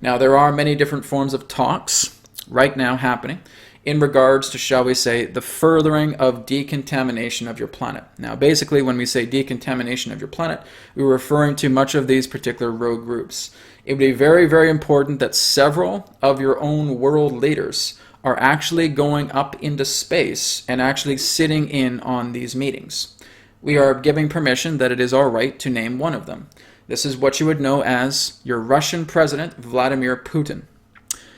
Now, there are many different forms of talks right now happening in regards to, shall we say, the furthering of decontamination of your planet. Now, basically, when we say decontamination of your planet, we're referring to much of these particular rogue groups. It would be very, very important that several of your own world leaders are actually going up into space and actually sitting in on these meetings. We are giving permission that it is all right to name one of them. This is what you would know as your Russian President, Vladimir Putin.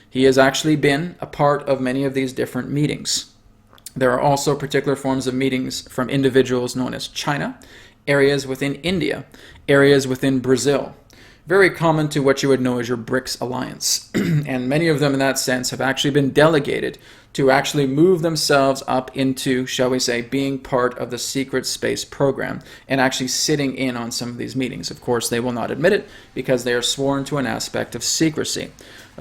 He has actually been a part of many of these different meetings. There are also particular forms of meetings from individuals known as China, areas within India, areas within Brazil, very common to what you would know as your BRICS alliance. And many of them in that sense have actually been delegated to actually move themselves up into, shall we say, being part of the secret space program and actually sitting in on some of these meetings. Of course, they will not admit it because they are sworn to an aspect of secrecy.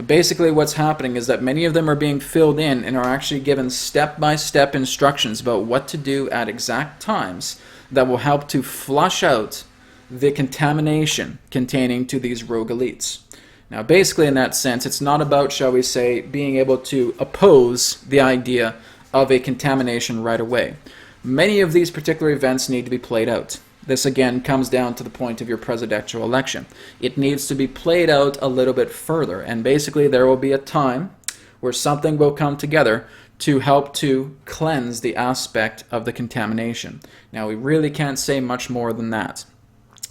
Basically, what's happening is that many of them are being filled in and are actually given step-by-step instructions about what to do at exact times that will help to flush out the contamination containing to these rogue elites. Now, basically, in that sense, it's not about, shall we say, being able to oppose the idea of a contamination right away. Many of these particular events need to be played out. This, again, comes down to the point of your presidential election. It needs to be played out a little bit further, and basically there will be a time where something will come together to help to cleanse the aspect of the contamination. Now, we really can't say much more than that,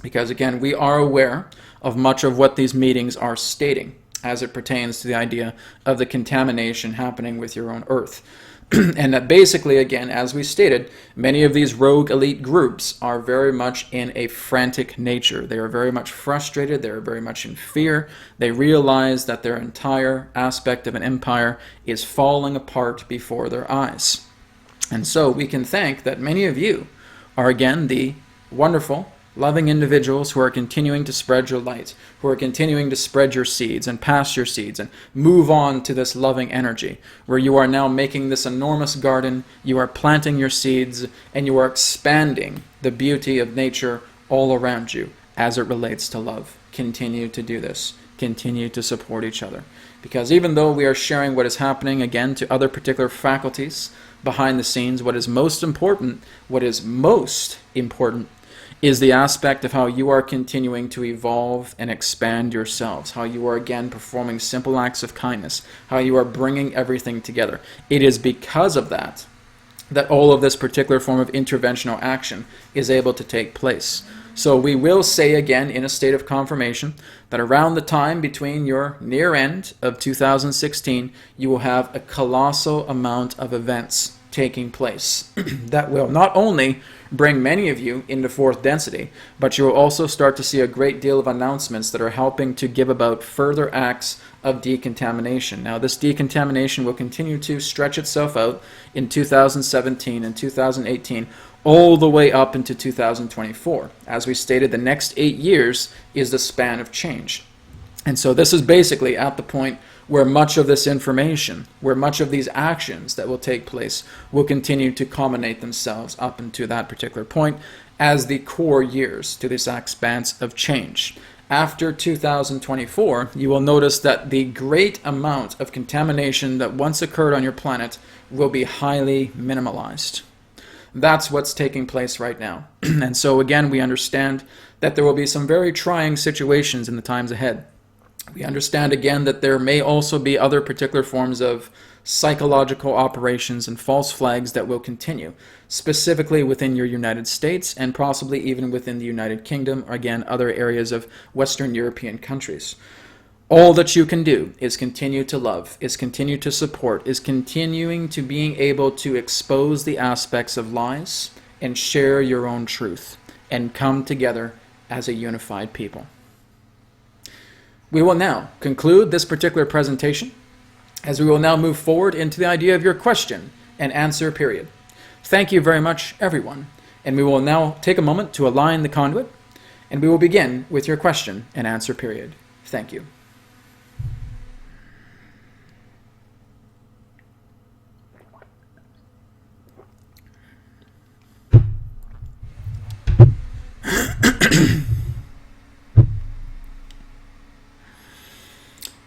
because, again, we are aware of much of what these meetings are stating as it pertains to the idea of the contamination happening with your own Earth. And that basically, again, as we stated, many of these rogue elite groups are very much in a frantic nature. They are very much frustrated. They are very much in fear. They realize that their entire aspect of an empire is falling apart before their eyes. And so we can thank that many of you are, again, the wonderful, loving individuals who are continuing to spread your light, who are continuing to spread your seeds and pass your seeds and move on to this loving energy, where you are now making this enormous garden, you are planting your seeds, and you are expanding the beauty of nature all around you as it relates to love. Continue to do this. Continue to support each other. Because even though we are sharing what is happening, again, to other particular faculties behind the scenes, what is most important is the aspect of how you are continuing to evolve and expand yourselves, how you are again performing simple acts of kindness, how you are bringing everything together. It is because of that that all of this particular form of interventional action is able to take place. So we will say again in a state of confirmation that around the time between your near end of 2016, you will have a colossal amount of events taking place that will not only bring many of you into fourth density, but you will also start to see a great deal of announcements that are helping to give about further acts of decontamination. Now, this decontamination will continue to stretch itself out in 2017 and 2018, all the way up into 2024. As we stated, the next 8 years is the span of change. And so this is basically at the point where much of this information, where much of these actions that will take place will continue to culminate themselves up into that particular point as the core years to this expanse of change. After 2024, you will notice that the great amount of contamination that once occurred on your planet will be highly minimalized. That's what's taking place right now. And so again, we understand that there will be some very trying situations in the times ahead. We understand again that there may also be other particular forms of psychological operations and false flags that will continue, specifically within your United States and possibly even within the United Kingdom, or again, other areas of Western European countries. All that you can do is continue to love, is continue to support, is continuing to being able to expose the aspects of lies and share your own truth and come together as a unified people. We will now conclude this particular presentation as we will now move forward into the idea of your question and answer period. Thank you very much, everyone, and we will now take a moment to align the conduit, and we will begin with your question and answer period. Thank you.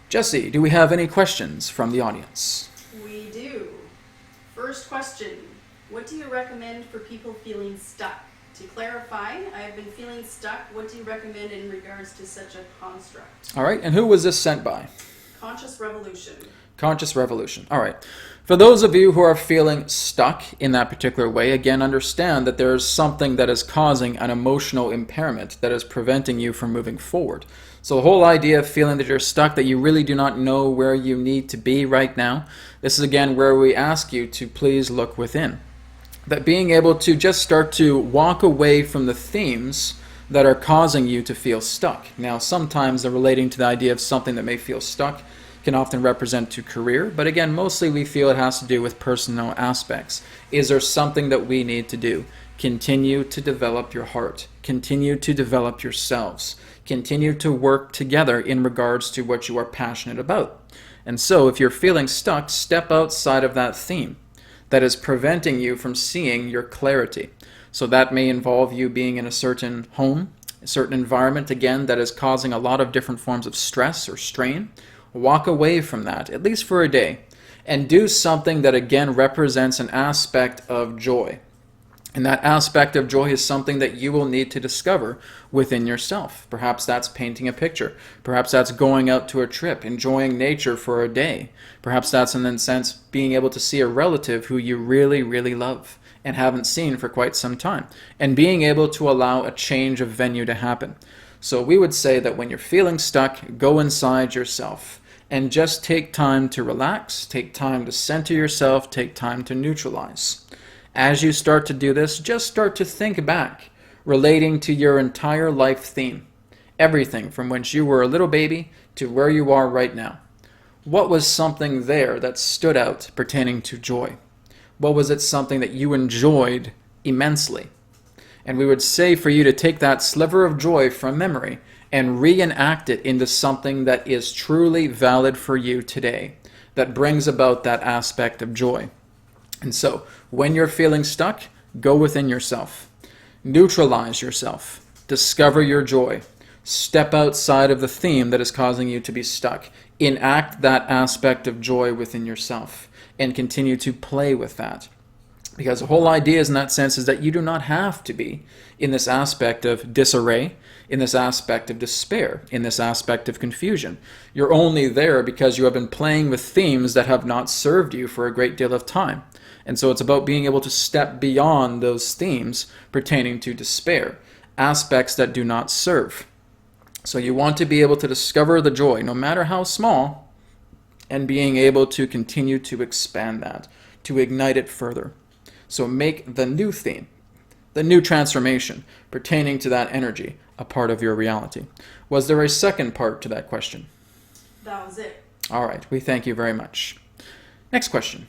Jesse, do we have any questions from the audience? We do. First question, what do you recommend for people feeling stuck? To clarify, I have been feeling stuck. What do you recommend in regards to such a construct? All right, and who was this sent by? Conscious Revolution. Conscious Revolution. All right. For those of you who are feeling stuck in that particular way, again, understand that there's something that is causing an emotional impairment that is preventing you from moving forward. So the whole idea of feeling that you're stuck, that you really do not know where you need to be right now, this is again where we ask you to please look within. That being able to just start to walk away from the themes that are causing you to feel stuck. Now, sometimes they're relating to the idea of something that may feel stuck can often represent to career, but again, mostly we feel it has to do with personal aspects. Is there something that we need to do? Continue to develop your heart. Continue to develop yourselves. Continue to work together in regards to what you are passionate about. And so, if you're feeling stuck, step outside of that theme that is preventing you from seeing your clarity. So that may involve you being in a certain home, a certain environment, again, that is causing a lot of different forms of stress or strain. Walk away from that, at least for a day, and do something that, again, represents an aspect of joy. And that aspect of joy is something that you will need to discover within yourself. Perhaps that's painting a picture. Perhaps that's going out to a trip, enjoying nature for a day. Perhaps that's, in a sense, being able to see a relative who you really, really love and haven't seen for quite some time, and being able to allow a change of venue to happen. So we would say that when you're feeling stuck, go inside yourself and just take time to relax, take time to center yourself, take time to neutralize. As you start to do this, just start to think back, relating to your entire life theme. Everything from when you were a little baby to where you are right now. What was something there that stood out pertaining to joy? What was it something that you enjoyed immensely? And we would say for you to take that sliver of joy from memory and reenact it into something that is truly valid for you today, that brings about that aspect of joy. And so, when you're feeling stuck, go within yourself. Neutralize yourself. Discover your joy. Step outside of the theme that is causing you to be stuck. Enact that aspect of joy within yourself and continue to play with that. Because the whole idea is, in that sense, is that you do not have to be in this aspect of disarray, in this aspect of despair, in this aspect of confusion. You're only there because you have been playing with themes that have not served you for a great deal of time. And so it's about being able to step beyond those themes pertaining to despair, aspects that do not serve. So you want to be able to discover the joy, no matter how small, and being able to continue to expand that, to ignite it further. So make the new theme, the new transformation pertaining to that energy, a part of your reality. Was there a second part to that question? That was it. All right, we thank you very much. Next question.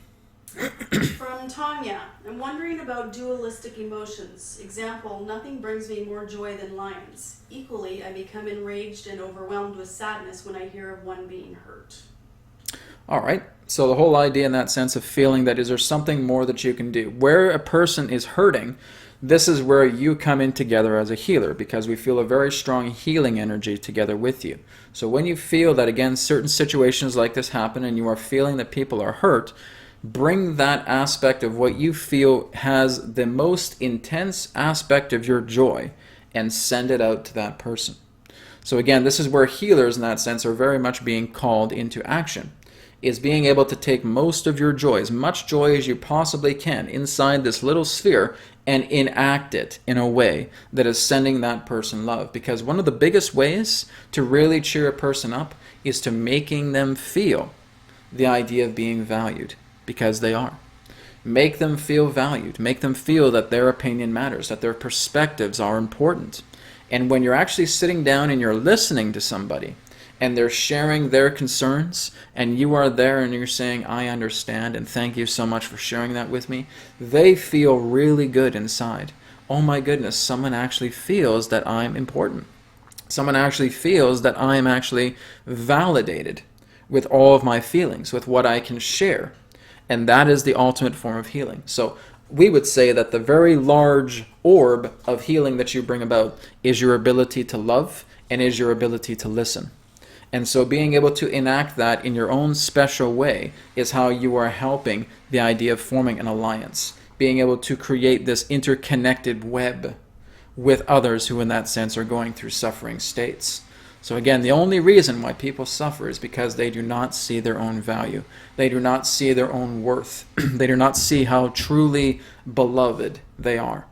From Tanya, I'm wondering about dualistic emotions. Example, nothing brings me more joy than lions. Equally, I become enraged and overwhelmed with sadness when I hear of one being hurt. All right, so the whole idea in that sense of feeling that is there something more that you can do. Where a person is hurting, this is where you come in together as a healer, because we feel a very strong healing energy together with you. So when you feel that, again, certain situations like this happen and you are feeling that people are hurt, bring that aspect of what you feel has the most intense aspect of your joy and send it out to that person. So again, this is where healers in that sense are very much being called into action, is being able to take most of your joy, as much joy as you possibly can inside this little sphere, and enact it in a way that is sending that person love. Because one of the biggest ways to really cheer a person up is to making them feel the idea of being valued. Because they are. Make them feel valued. Make them feel that their opinion matters, that their perspectives are important. And when you're actually sitting down and you're listening to somebody and they're sharing their concerns and you are there and you're saying, I understand and thank you so much for sharing that with me, they feel really good inside. Oh my goodness, someone actually feels that I'm important. Someone actually feels that I'm actually validated with all of my feelings, with what I can share. And that is the ultimate form of healing. So we would say that the very large orb of healing that you bring about is your ability to love and is your ability to listen. And so being able to enact that in your own special way is how you are helping the idea of forming an alliance. Being able to create this interconnected web with others who in that sense are going through suffering states. So again, the only reason why people suffer is because they do not see their own value. They do not see their own worth. They do not see how truly beloved they are.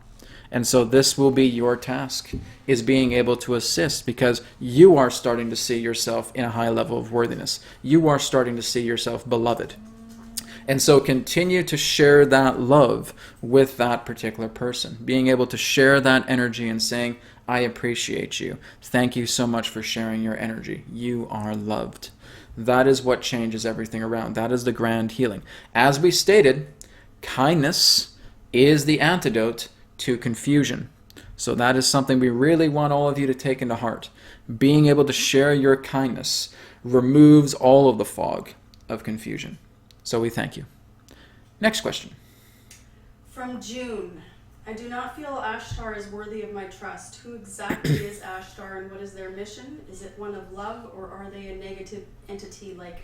And so this will be your task, is being able to assist, because you are starting to see yourself in a high level of worthiness. You are starting to see yourself beloved. And so continue to share that love with that particular person. Being able to share that energy and saying, I appreciate you. Thank you so much for sharing your energy. You are loved. That is what changes everything around. That is the grand healing. As we stated, kindness is the antidote to confusion. So that is something we really want all of you to take into heart. Being able to share your kindness removes all of the fog of confusion. So we thank you. Next question. From June. I do not feel Ashtar is worthy of my trust. Who exactly is Ashtar and what is their mission? Is it one of love, or are they a negative entity like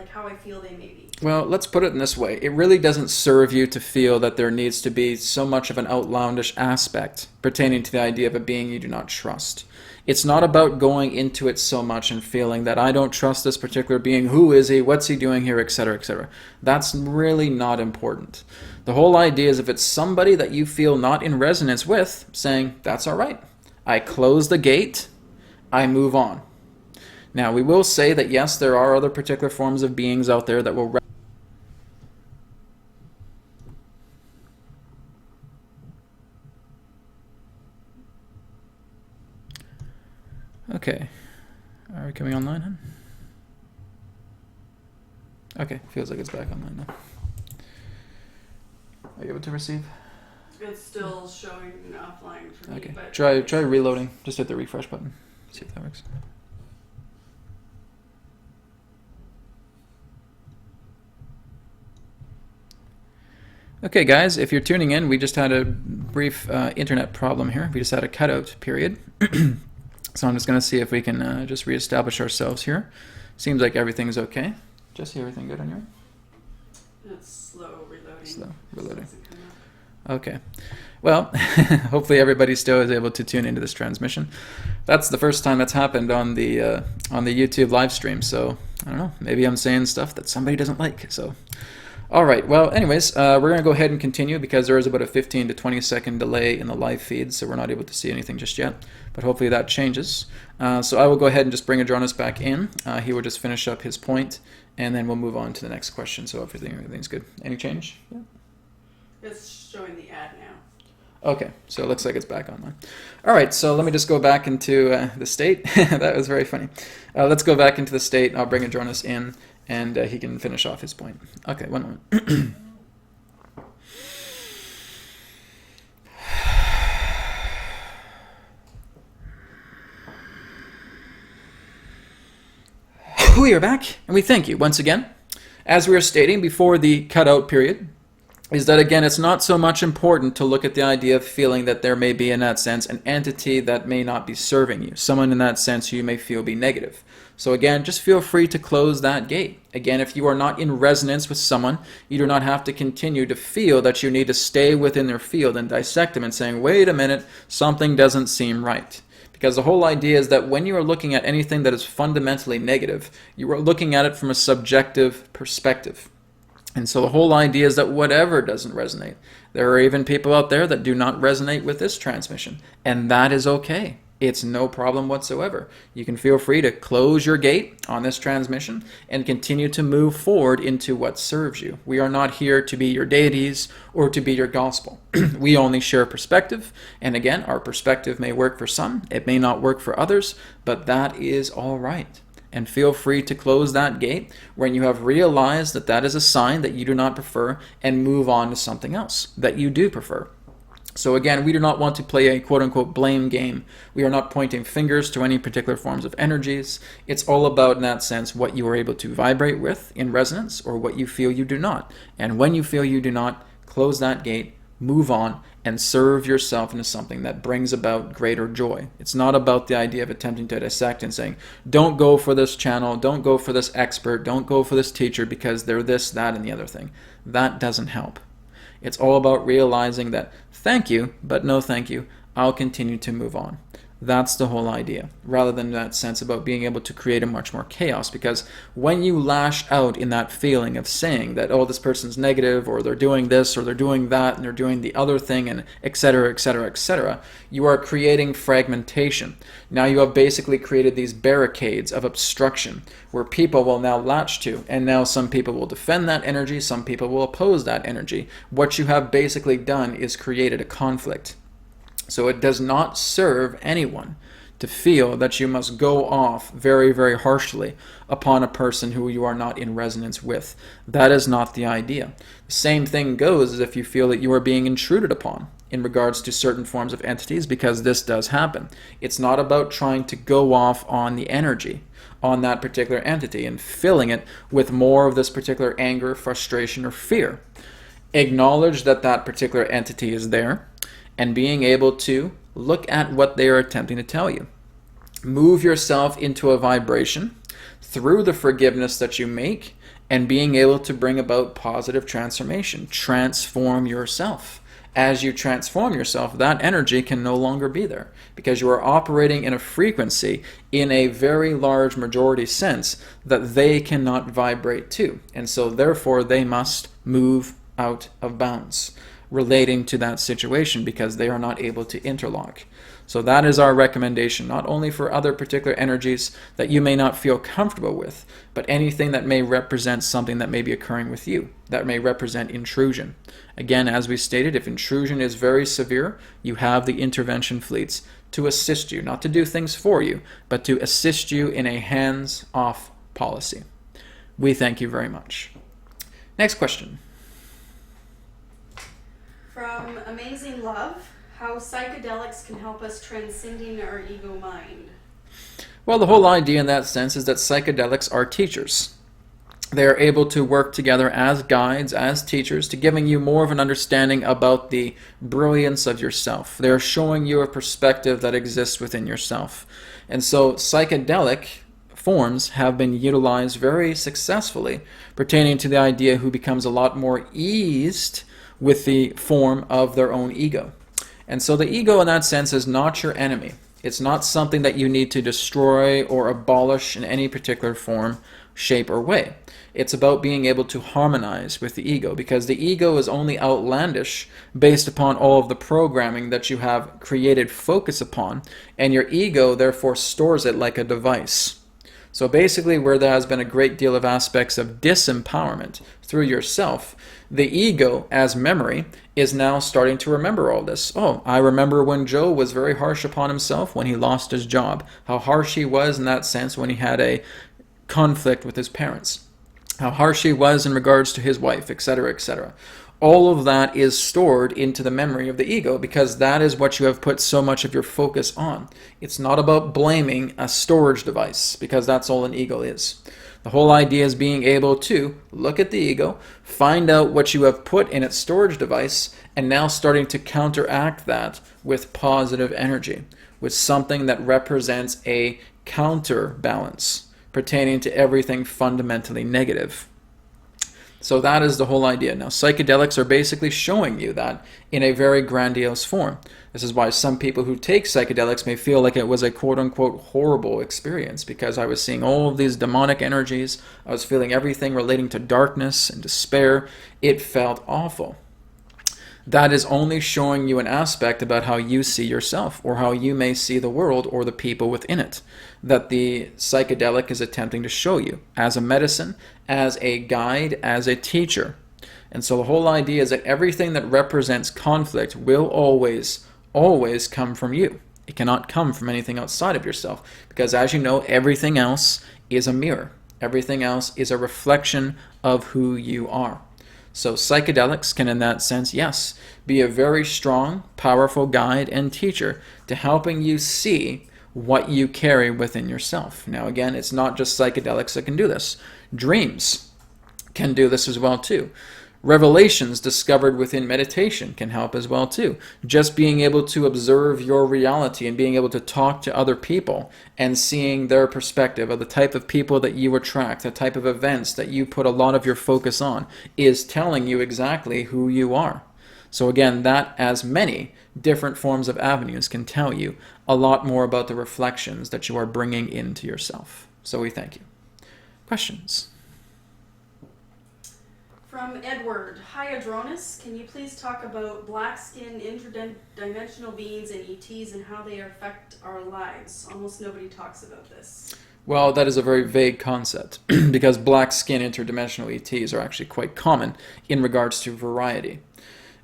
how I feel they may be? Well, let's put it in this way. It really doesn't serve you to feel that there needs to be so much of an outlandish aspect pertaining to the idea of a being you do not trust. It's not about going into it so much and feeling that I don't trust this particular being. Who is he? What's he doing here? Etc., etc. That's really not important. The whole idea is if it's somebody that you feel not in resonance with, saying, that's all right. I close the gate. I move on. Now, we will say that, yes, there are other particular forms of beings out there that will... Okay. Are we coming online, huh? Okay, feels like it's back online now. Are you able to receive? It's still showing offline for me. Okay. But Try reloading. Just hit the refresh button. See if that works. Okay, guys, if you're tuning in, we just had a brief internet problem here. We just had a cutout period. So I'm just going to see if we can just reestablish ourselves here. Seems like everything's okay. Jesse, everything good on your end? It's slow reloading. Slow reloading. Doesn't come up. Okay. Well, hopefully everybody still is able to tune into this transmission. That's the first time that's happened on the YouTube live stream. So I don't know. Maybe I'm saying stuff that somebody doesn't like. So. All right, well, anyways, we're going to go ahead and continue because there is about a 15 to 20 second delay in the live feed, so we're not able to see anything just yet, but hopefully that changes. So I will go ahead and just bring Adronis back in. He will just finish up his point, and then we'll move on to the next question, so everything's good. Any change? Yeah. It's showing the ad now. Okay, so it looks like it's back online. All right, so let me just go back into the state. That was very funny. Let's go back into the state. I'll bring Adronis in, and he can finish off his point. Okay, one moment. We are back, and we thank you once again. As we were stating before the cutout period, is that, again, it's not so much important to look at the idea of feeling that there may be, in that sense, an entity that may not be serving you. Someone in that sense who you may feel be negative. So again, just feel free to close that gate. Again, if you are not in resonance with someone, you do not have to continue to feel that you need to stay within their field and dissect them and saying, wait a minute, something doesn't seem right. Because the whole idea is that when you are looking at anything that is fundamentally negative, you are looking at it from a subjective perspective. And so the whole idea is that whatever doesn't resonate, there are even people out there that do not resonate with this transmission, and that is okay. It's no problem whatsoever. You can feel free to close your gate on this transmission and continue to move forward into what serves you. We are not here to be your deities or to be your gospel. We only share perspective, and again, our perspective may work for some, it may not work for others, but that is all right. And feel free to close that gate when you have realized that that is a sign that you do not prefer and move on to something else that you do prefer. So again, we do not want to play a quote-unquote blame game. We are not pointing fingers to any particular forms of energies. It's all about, in that sense, what you are able to vibrate with in resonance or what you feel you do not. And when you feel you do not, close that gate, move on, and serve yourself into something that brings about greater joy. It's not about the idea of attempting to dissect and saying, don't go for this channel, don't go for this expert, don't go for this teacher because they're this, that, and the other thing. That doesn't help. It's all about realizing that, thank you, but no thank you. I'll continue to move on. That's the whole idea, rather than that sense about being able to create a much more chaos. Because when you lash out in that feeling of saying that, oh, this person's negative, or they're doing this, or they're doing that, and they're doing the other thing, and etc., etc., etc., you are creating fragmentation. Now you have basically created these barricades of obstruction where people will now latch to, and now some people will defend that energy, some people will oppose that energy. What you have basically done is created a conflict. So it does not serve anyone to feel that you must go off very, very harshly upon a person who you are not in resonance with. That is not the idea. The same thing goes as if you feel that you are being intruded upon in regards to certain forms of entities, because this does happen. It's not about trying to go off on the energy on that particular entity and filling it with more of this particular anger, frustration, or fear. Acknowledge that that particular entity is there and being able to look at what they are attempting to tell you. Move yourself into a vibration through the forgiveness that you make and being able to bring about positive transformation. Transform yourself. As you transform yourself, that energy can no longer be there because you are operating in a frequency in a very large majority sense that they cannot vibrate to. And so therefore they must move out of bounds relating to that situation because they are not able to interlock. So that is our recommendation, not only for other particular energies that you may not feel comfortable with, but anything that may represent something that may be occurring with you, that may represent intrusion. Again, as we stated, if intrusion is very severe, you have the intervention fleets to assist you, not to do things for you, but to assist you in a hands-off policy. We thank you very much. Next question. From Amazing Love, how psychedelics can help us transcending our ego mind. Well, the whole idea in that sense is that psychedelics are teachers. They are able to work together as guides, as teachers, to giving you more of an understanding about the brilliance of yourself. They are showing you a perspective that exists within yourself. And so psychedelic forms have been utilized very successfully pertaining to the idea who becomes a lot more eased with the form of their own ego. And so the ego in that sense is not your enemy. It's not something that you need to destroy or abolish in any particular form, shape, or way. It's about being able to harmonize with the ego, because the ego is only outlandish based upon all of the programming that you have created focus upon, and your ego therefore stores it like a device. So basically, where there has been a great deal of aspects of disempowerment through yourself, the ego, as memory, is now starting to remember all this. Oh, I remember when Joe was very harsh upon himself when he lost his job. How harsh he was in that sense when he had a conflict with his parents. How harsh he was in regards to his wife, etc., etc. All of that is stored into the memory of the ego because that is what you have put so much of your focus on. It's not about blaming a storage device because that's all an ego is. The whole idea is being able to look at the ego, find out what you have put in its storage device, and now starting to counteract that with positive energy, with something that represents a counterbalance pertaining to everything fundamentally negative. So that is the whole idea. Now, psychedelics are basically showing you that in a very grandiose form. This is why some people who take psychedelics may feel like it was a quote-unquote horrible experience, because I was seeing all of these demonic energies. I was feeling everything relating to darkness and despair. It felt awful. That is only showing you an aspect about how you see yourself, or how you may see the world or the people within it, that the psychedelic is attempting to show you as a medicine, as a guide, as a teacher. And so the whole idea is that everything that represents conflict will always come from you. It cannot come from anything outside of yourself, because as you know, everything else is a mirror. Everything else is a reflection of who you are. So psychedelics can, in that sense, yes, be a very strong, powerful guide and teacher to helping you see what you carry within yourself. Now, again, it's not just psychedelics that can do this. Dreams can do this as well, too. Revelations discovered within meditation can help as well too. Just being able to observe your reality and being able to talk to other people and seeing their perspective of the type of people that you attract, the type of events that you put a lot of your focus on, is telling you exactly who you are. So again, that, as many different forms of avenues, can tell you a lot more about the reflections that you are bringing into yourself. So we thank you. Questions? From Edward, hi Adronis, can you please talk about black skin, interdimensional beings and ETs and how they affect our lives? Almost nobody talks about this. Well, that is a very vague concept because black skin interdimensional ETs are actually quite common in regards to variety.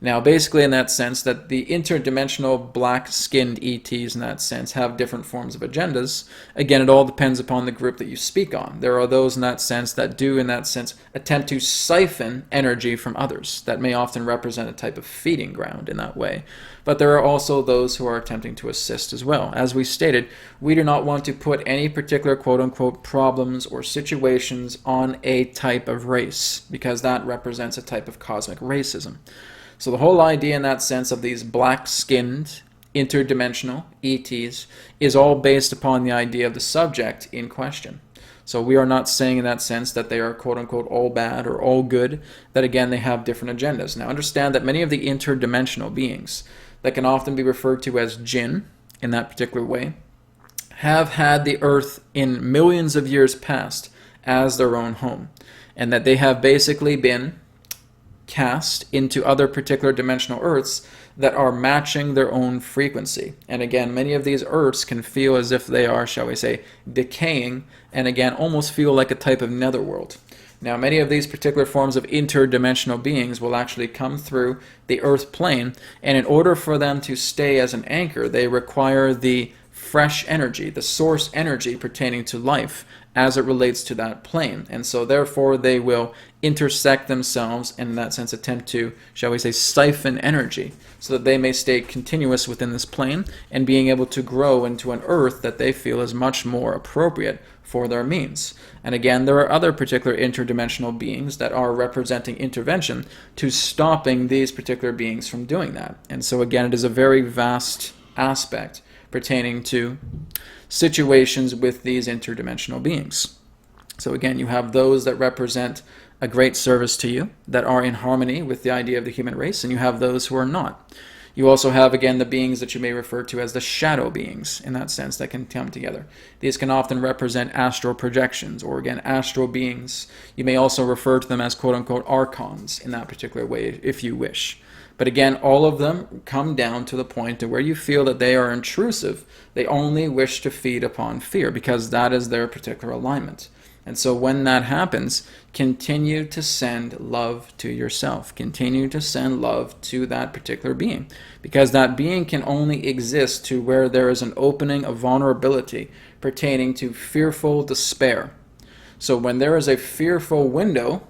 Now, basically in that sense that the interdimensional black-skinned ETs in that sense have different forms of agendas. Again, it all depends upon the group that you speak on. There are those in that sense that do, in that sense, attempt to siphon energy from others. That may often represent a type of feeding ground in that way. But there are also those who are attempting to assist as well. As we stated, we do not want to put any particular quote-unquote problems or situations on a type of race, because that represents a type of cosmic racism. So the whole idea in that sense of these black-skinned, interdimensional ETs is all based upon the idea of the subject in question. So we are not saying in that sense that they are quote-unquote all bad or all good, that again they have different agendas. Now understand that many of the interdimensional beings that can often be referred to as jinn in that particular way have had the earth in millions of years past as their own home, and that they have basically been cast into other particular dimensional Earths that are matching their own frequency. And again, many of these Earths can feel as if they are, shall we say, decaying, and again, almost feel like a type of netherworld. Now, many of these particular forms of interdimensional beings will actually come through the Earth plane, and in order for them to stay as an anchor, they require the fresh energy, the source energy pertaining to life as it relates to that plane. And so therefore they will intersect themselves and in that sense attempt to, shall we say, siphon energy so that they may stay continuous within this plane and being able to grow into an earth that they feel is much more appropriate for their means. And again, there are other particular interdimensional beings that are representing intervention to stopping these particular beings from doing that. And so again, it is a very vast aspect pertaining to situations with these interdimensional beings. So again, you have those that represent a great service to you, that are in harmony with the idea of the human race, and you have those who are not. You also have, again, the beings that you may refer to as the shadow beings, in that sense, that can come together. These can often represent astral projections, or again, astral beings. You may also refer to them as quote-unquote archons in that particular way, if you wish. But again, all of them come down to the point to where you feel that they are intrusive. They only wish to feed upon fear because that is their particular alignment. And so when that happens, continue to send love to yourself. Continue to send love to that particular being, because that being can only exist to where there is an opening of vulnerability pertaining to fearful despair. So when there is a fearful window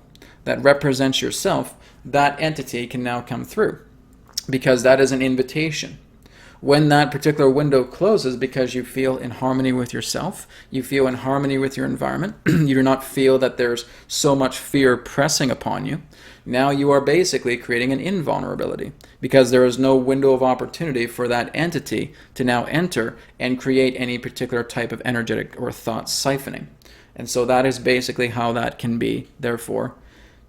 that represents yourself, that entity can now come through, because that is an invitation. When that particular window closes because you feel in harmony with yourself, you feel in harmony with your environment, you do not feel that there's so much fear pressing upon you, now you are basically creating an invulnerability, because there is no window of opportunity for that entity to now enter and create any particular type of energetic or thought siphoning. And so that is basically how that can be, therefore,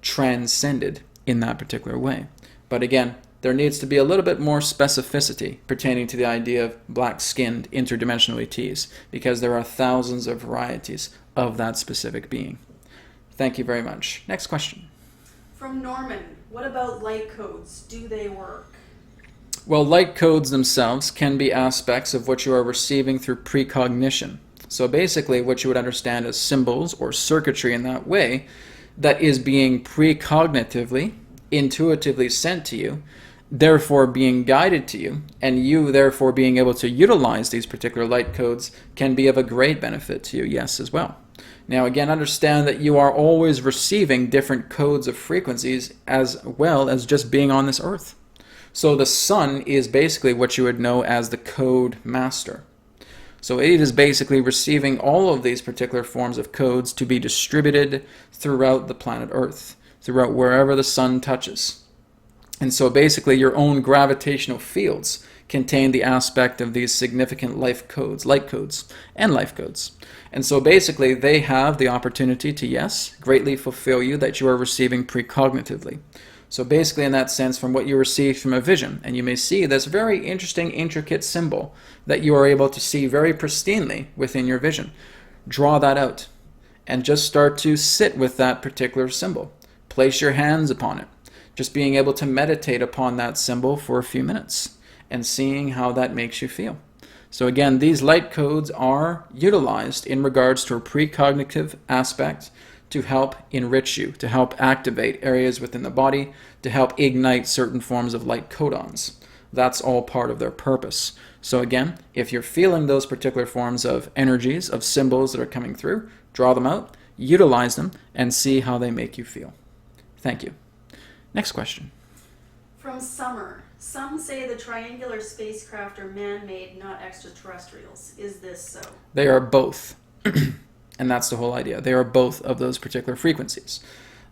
transcended in that particular way. But again, there needs to be a little bit more specificity pertaining to the idea of black-skinned interdimensional ETs, because there are thousands of varieties of that specific being. Thank you very much. Next question. From Norman, what about light codes? Do they work? Well, light codes themselves can be aspects of what you are receiving through precognition. So basically what you would understand as symbols or circuitry in that way that is being precognitively, intuitively sent to you, therefore being guided to you, and you therefore being able to utilize these particular light codes can be of a great benefit to you, yes, as well. Now again, understand that you are always receiving different codes of frequencies as well as just being on this earth. So the sun is basically what you would know as the code master. So it is basically receiving all of these particular forms of codes to be distributed throughout the planet Earth, throughout wherever the sun touches. And so basically your own gravitational fields contain the aspect of these significant life codes, light codes, and life codes. And so basically they have the opportunity to, yes, greatly fulfill you that you are receiving precognitively. So basically in that sense, from what you receive from a vision, and you may see this very interesting, intricate symbol that you are able to see very pristinely within your vision. Draw that out and just start to sit with that particular symbol. Place your hands upon it. Just being able to meditate upon that symbol for a few minutes and seeing how that makes you feel. So again, these light codes are utilized in regards to a precognitive aspect to help enrich you, to help activate areas within the body, to help ignite certain forms of light codons. That's all part of their purpose. So again, if you're feeling those particular forms of energies, of symbols that are coming through, draw them out, utilize them, and see how they make you feel. Thank you. Next question. From Summer. Some say the triangular spacecraft are man-made, not extraterrestrials. Is this so? They are both. And that's the whole idea. They are both of those particular frequencies.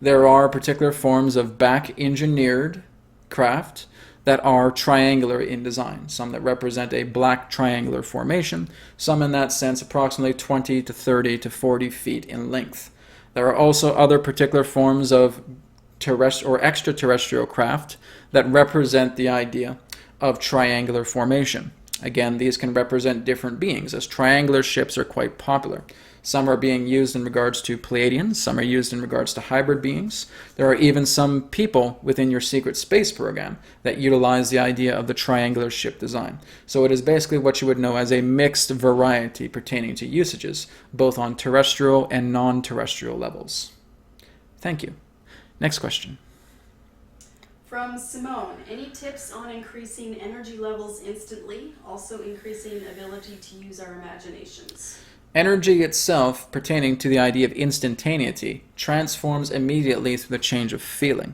There are particular forms of back-engineered craft that are triangular in design. Some that represent a black triangular formation. Some in that sense approximately 20 to 30 to 40 feet in length. There are also other particular forms of terrestrial or extraterrestrial craft that represent the idea of triangular formation. Again, these can represent different beings, as triangular ships are quite popular. Some are being used in regards to Pleiadians, some are used in regards to hybrid beings. There are even some people within your secret space program that utilize the idea of the triangular ship design. So it is basically what you would know as a mixed variety pertaining to usages, both on terrestrial and non-terrestrial levels. Thank you. Next question. From Simone, any tips on increasing energy levels instantly, also increasing ability to use our imaginations? Energy itself, pertaining to the idea of instantaneity, transforms immediately through the change of feeling.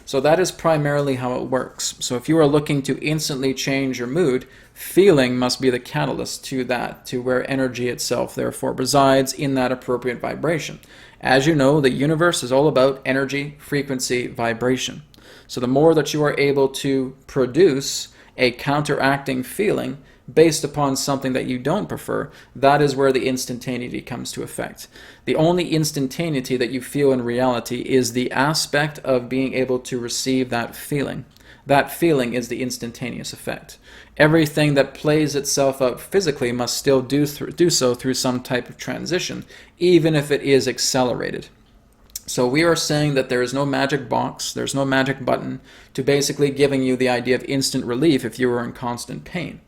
So that is primarily how it works. So if you are looking to instantly change your mood, feeling must be the catalyst to that, to where energy itself therefore resides in that appropriate vibration. As you know, the universe is all about energy, frequency, vibration. So the more that you are able to produce a counteracting feeling based upon something that you don't prefer, that is where the instantaneity comes to effect. The only instantaneity that you feel in reality is the aspect of being able to receive that feeling. That feeling is the instantaneous effect. Everything that plays itself out physically must still do so through some type of transition, even if it is accelerated. So we are saying that there is no magic box, there's no magic button to basically giving you the idea of instant relief if you are in constant pain.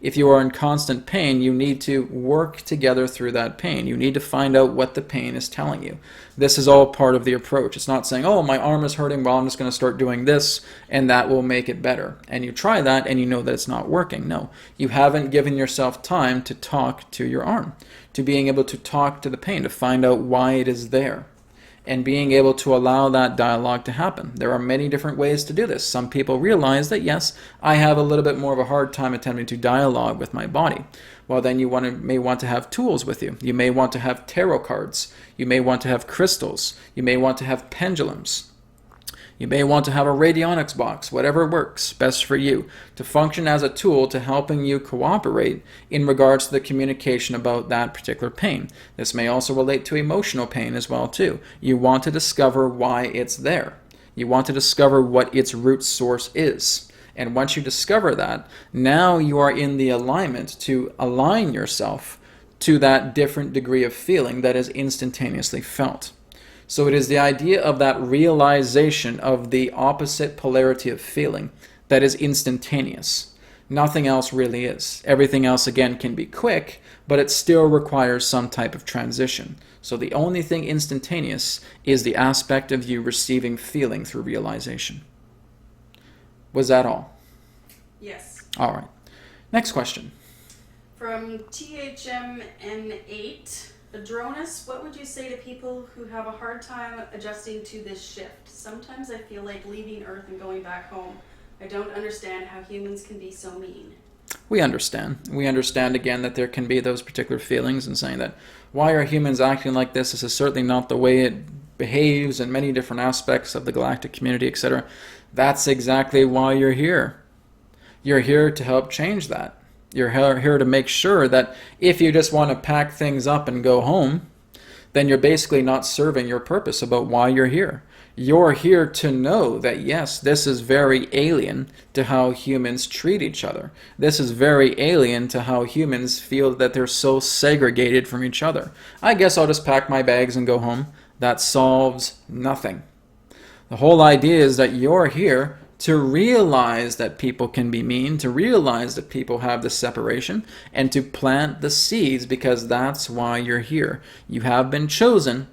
If you are in constant pain, you need to work together through that pain. You need to find out what the pain is telling you. This is all part of the approach. It's not saying, oh, my arm is hurting, well, I'm just going to start doing this, and that will make it better. And you try that, and you know that it's not working. No, you haven't given yourself time to talk to your arm, to being able to talk to the pain, to find out why it is there, and being able to allow that dialogue to happen. There are many different ways to do this. Some people realize that, yes, I have a little bit more of a hard time attempting to dialogue with my body. Well, then you may want to have tools with you. You may want to have tarot cards. You may want to have crystals. You may want to have pendulums. You may want to have a radionics box, whatever works best for you, to function as a tool to helping you cooperate in regards to the communication about that particular pain. This may also relate to emotional pain as well too. You want to discover why it's there. You want to discover what its root source is. And once you discover that, now you are in the alignment to align yourself to that different degree of feeling that is instantaneously felt. So it is the idea of that realization of the opposite polarity of feeling that is instantaneous. Nothing else really is. Everything else, again, can be quick, but it still requires some type of transition. So the only thing instantaneous is the aspect of you receiving feeling through realization. Was that all? Yes. All right. Next question. From THMN8. Adronis, what would you say to people who have a hard time adjusting to this shift? Sometimes I feel like leaving Earth and going back home. I don't understand how humans can be so mean. We understand. We understand, again, that there can be those particular feelings and saying that, why are humans acting like this? This is certainly not the way it behaves in many different aspects of the galactic community, etc. That's exactly why you're here. You're here to help change that. You're here to make sure that if you just want to pack things up and go home, then you're basically not serving your purpose about why you're here. You're here to know that, yes, this is very alien to how humans treat each other. This is very alien to how humans feel that they're so segregated from each other. I guess I'll just pack my bags and go home. That solves nothing. The whole idea is that you're here to realize that people can be mean, to realize that people have this separation, and to plant the seeds, because that's why you're here. You have been chosen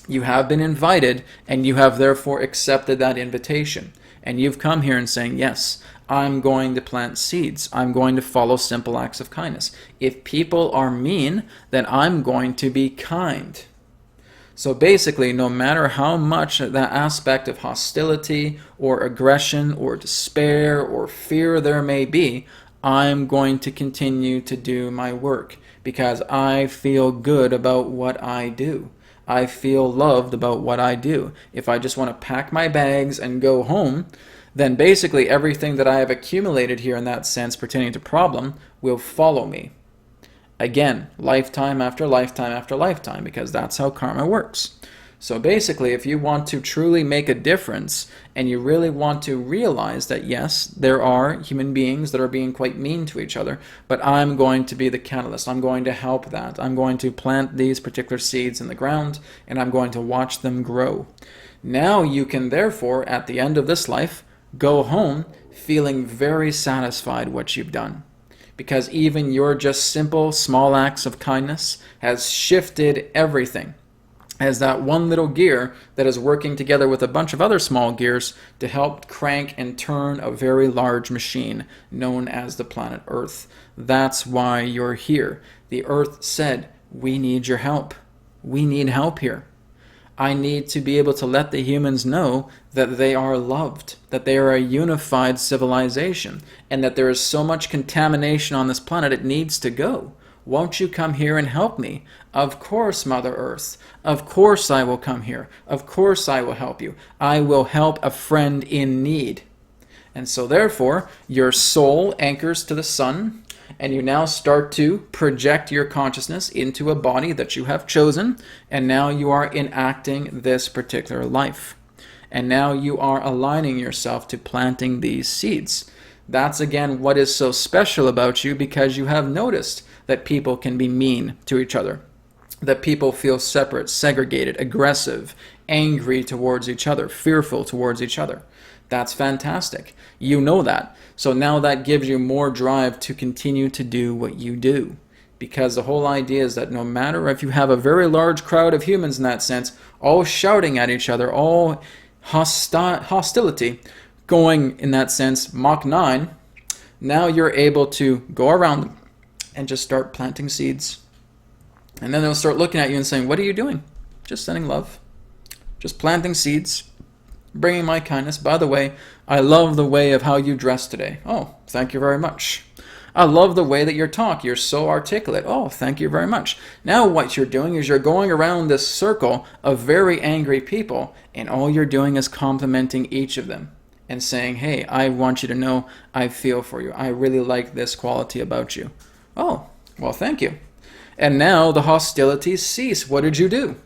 You have been invited, and you have therefore accepted that invitation. And you've come here and saying, yes, I'm going to plant seeds. I'm going to follow simple acts of kindness. If people are mean, then I'm going to be kind. So basically, no matter how much that aspect of hostility or aggression or despair or fear there may be, I'm going to continue to do my work because I feel good about what I do. I feel loved about what I do. If I just want to pack my bags and go home, then basically everything that I have accumulated here in that sense pertaining to problem will follow me. Again, lifetime after lifetime after lifetime, because that's how karma works. So basically, if you want to truly make a difference and you really want to realize that yes, there are human beings that are being quite mean to each other, but I'm going to be the catalyst. I'm going to help that. I'm going to plant these particular seeds in the ground and I'm going to watch them grow. Now you can therefore, at the end of this life, go home feeling very satisfied what you've done. Because even your just simple small acts of kindness has shifted everything. As that one little gear that is working together with a bunch of other small gears to help crank and turn a very large machine known as the planet Earth. That's why you're here. The Earth said, we need your help. We need help here. I need to be able to let the humans know that they are loved, that they are a unified civilization, and that there is so much contamination on this planet it needs to go. Won't you come here and help me? Of course, Mother Earth. Of course I will come here. Of course I will help you. I will help a friend in need. And so therefore, your soul anchors to the sun, and you now start to project your consciousness into a body that you have chosen, and now you are enacting this particular life. And now you are aligning yourself to planting these seeds. That's again what is so special about you, because you have noticed that people can be mean to each other, that people feel separate, segregated, aggressive, angry towards each other, fearful towards each other. That's fantastic. You know that. So now that gives you more drive to continue to do what you do. Because the whole idea is that no matter if you have a very large crowd of humans in that sense, all shouting at each other, all hostility, going in that sense Mach 9, now you're able to go around them and just start planting seeds. And then they'll start looking at you and saying, what are you doing? Just sending love. Just planting seeds. Bringing my kindness. By the way, I love the way of how you dress today. Oh, thank you very much. I love the way that you talk. You're so articulate. Oh, thank you very much. Now what you're doing is you're going around this circle of very angry people, and all you're doing is complimenting each of them and saying, hey, I want you to know I feel for you. I really like this quality about you. Oh, well, thank you. And now the hostilities cease. What did you do?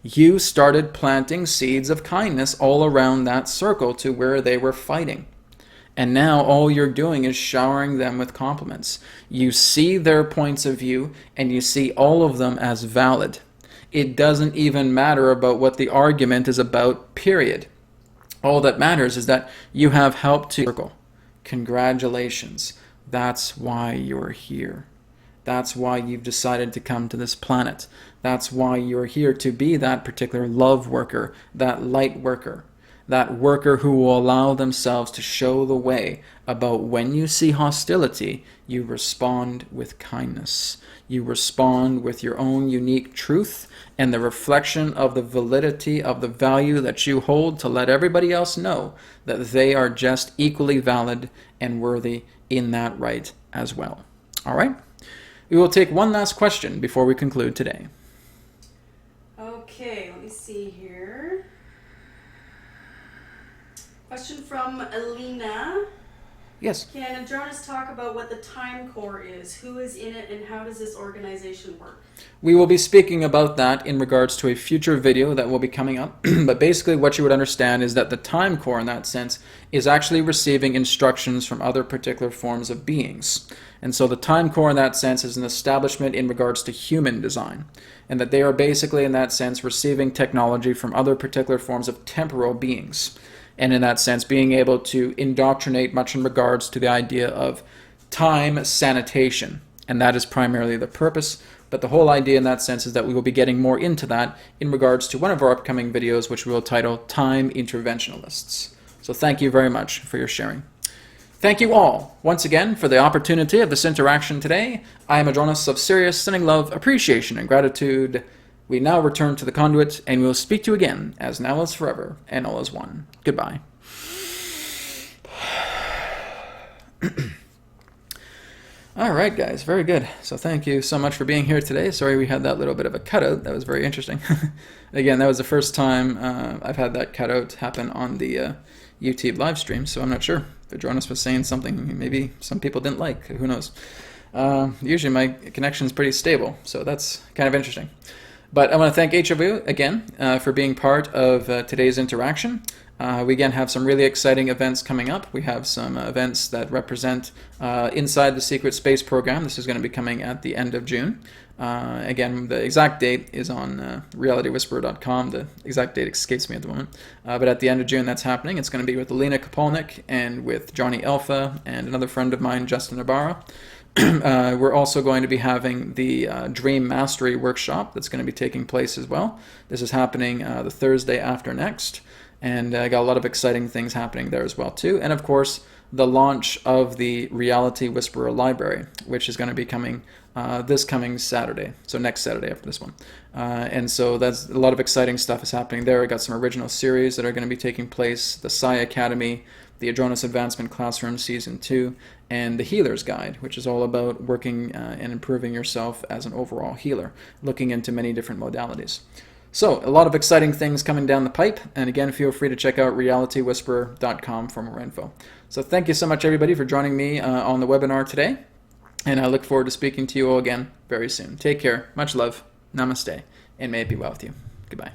You started planting seeds of kindness all around that circle to where they were fighting. And now all you're doing is showering them with compliments. You see their points of view and you see all of them as valid. It doesn't even matter about what the argument is about, period. All that matters is that you have helped to circle. Congratulations. That's why you're here. That's why you've decided to come to this planet. That's why you're here, to be that particular love worker, that light worker, that worker who will allow themselves to show the way about when you see hostility, you respond with kindness. You respond with your own unique truth and the reflection of the validity of the value that you hold, to let everybody else know that they are just equally valid and worthy in that right as well. All right? We will take one last question before we conclude today. Okay, let me see here. Question from Alina. Yes. Can Adronis talk about what the Time Core is? Who is in it and how does this organization work? We will be speaking about that in regards to a future video that will be coming up. But basically what you would understand is that the Time Core in that sense is actually receiving instructions from other particular forms of beings. And so the Time Core in that sense is an establishment in regards to human design. And that they are basically in that sense receiving technology from other particular forms of temporal beings. And in that sense being able to indoctrinate much in regards to the idea of time sanitation. And that is primarily the purpose But the whole idea in that sense is that we will be getting more into that in regards to one of our upcoming videos, which we will title Time Interventionalists. So thank you very much for your sharing. Thank you all once again for the opportunity of this interaction today. I am Adronis of Sirius, sending love, appreciation, and gratitude. We now return to the conduit, and we will speak to you again, as now is forever, and all is one. Goodbye. All right, guys, very good. So thank you so much for being here today. Sorry we had that little bit of a cutout. That was very interesting. Again, that was the first time I've had that cutout happen on the YouTube live stream, so I'm not sure if Adronis was saying something maybe some people didn't like. Who knows? Usually my connection is pretty stable, so that's kind of interesting. But I want to thank each of you again for being part of today's interaction. We again have some really exciting events coming up. We have some events that represent inside the Secret Space program. This is going to be coming at the end of June. Again, the exact date is on realitywhisperer.com. The exact date escapes me at the moment. But at the end of June, that's happening. It's going to be with Alina Kapolnik and with Johnny Alpha and another friend of mine, Justin Ibarra. We're also going to be having the Dream Mastery Workshop that's going to be taking place as well. This is happening the Thursday after next. And I got a lot of exciting things happening there as well too. And of course, the launch of the Reality Whisperer Library, which is going to be coming this coming Saturday. So next Saturday after this one. And so that's a lot of exciting stuff is happening there. I got some original series that are going to be taking place. The Psi Academy, the Adronis Advancement Classroom Season 2, and the Healer's Guide, which is all about working and improving yourself as an overall healer, looking into many different modalities. So, a lot of exciting things coming down the pipe, and again, feel free to check out realitywhisperer.com for more info. So thank you so much, everybody, for joining me on the webinar today, and I look forward to speaking to you all again very soon. Take care, much love, namaste, and may it be well with you. Goodbye.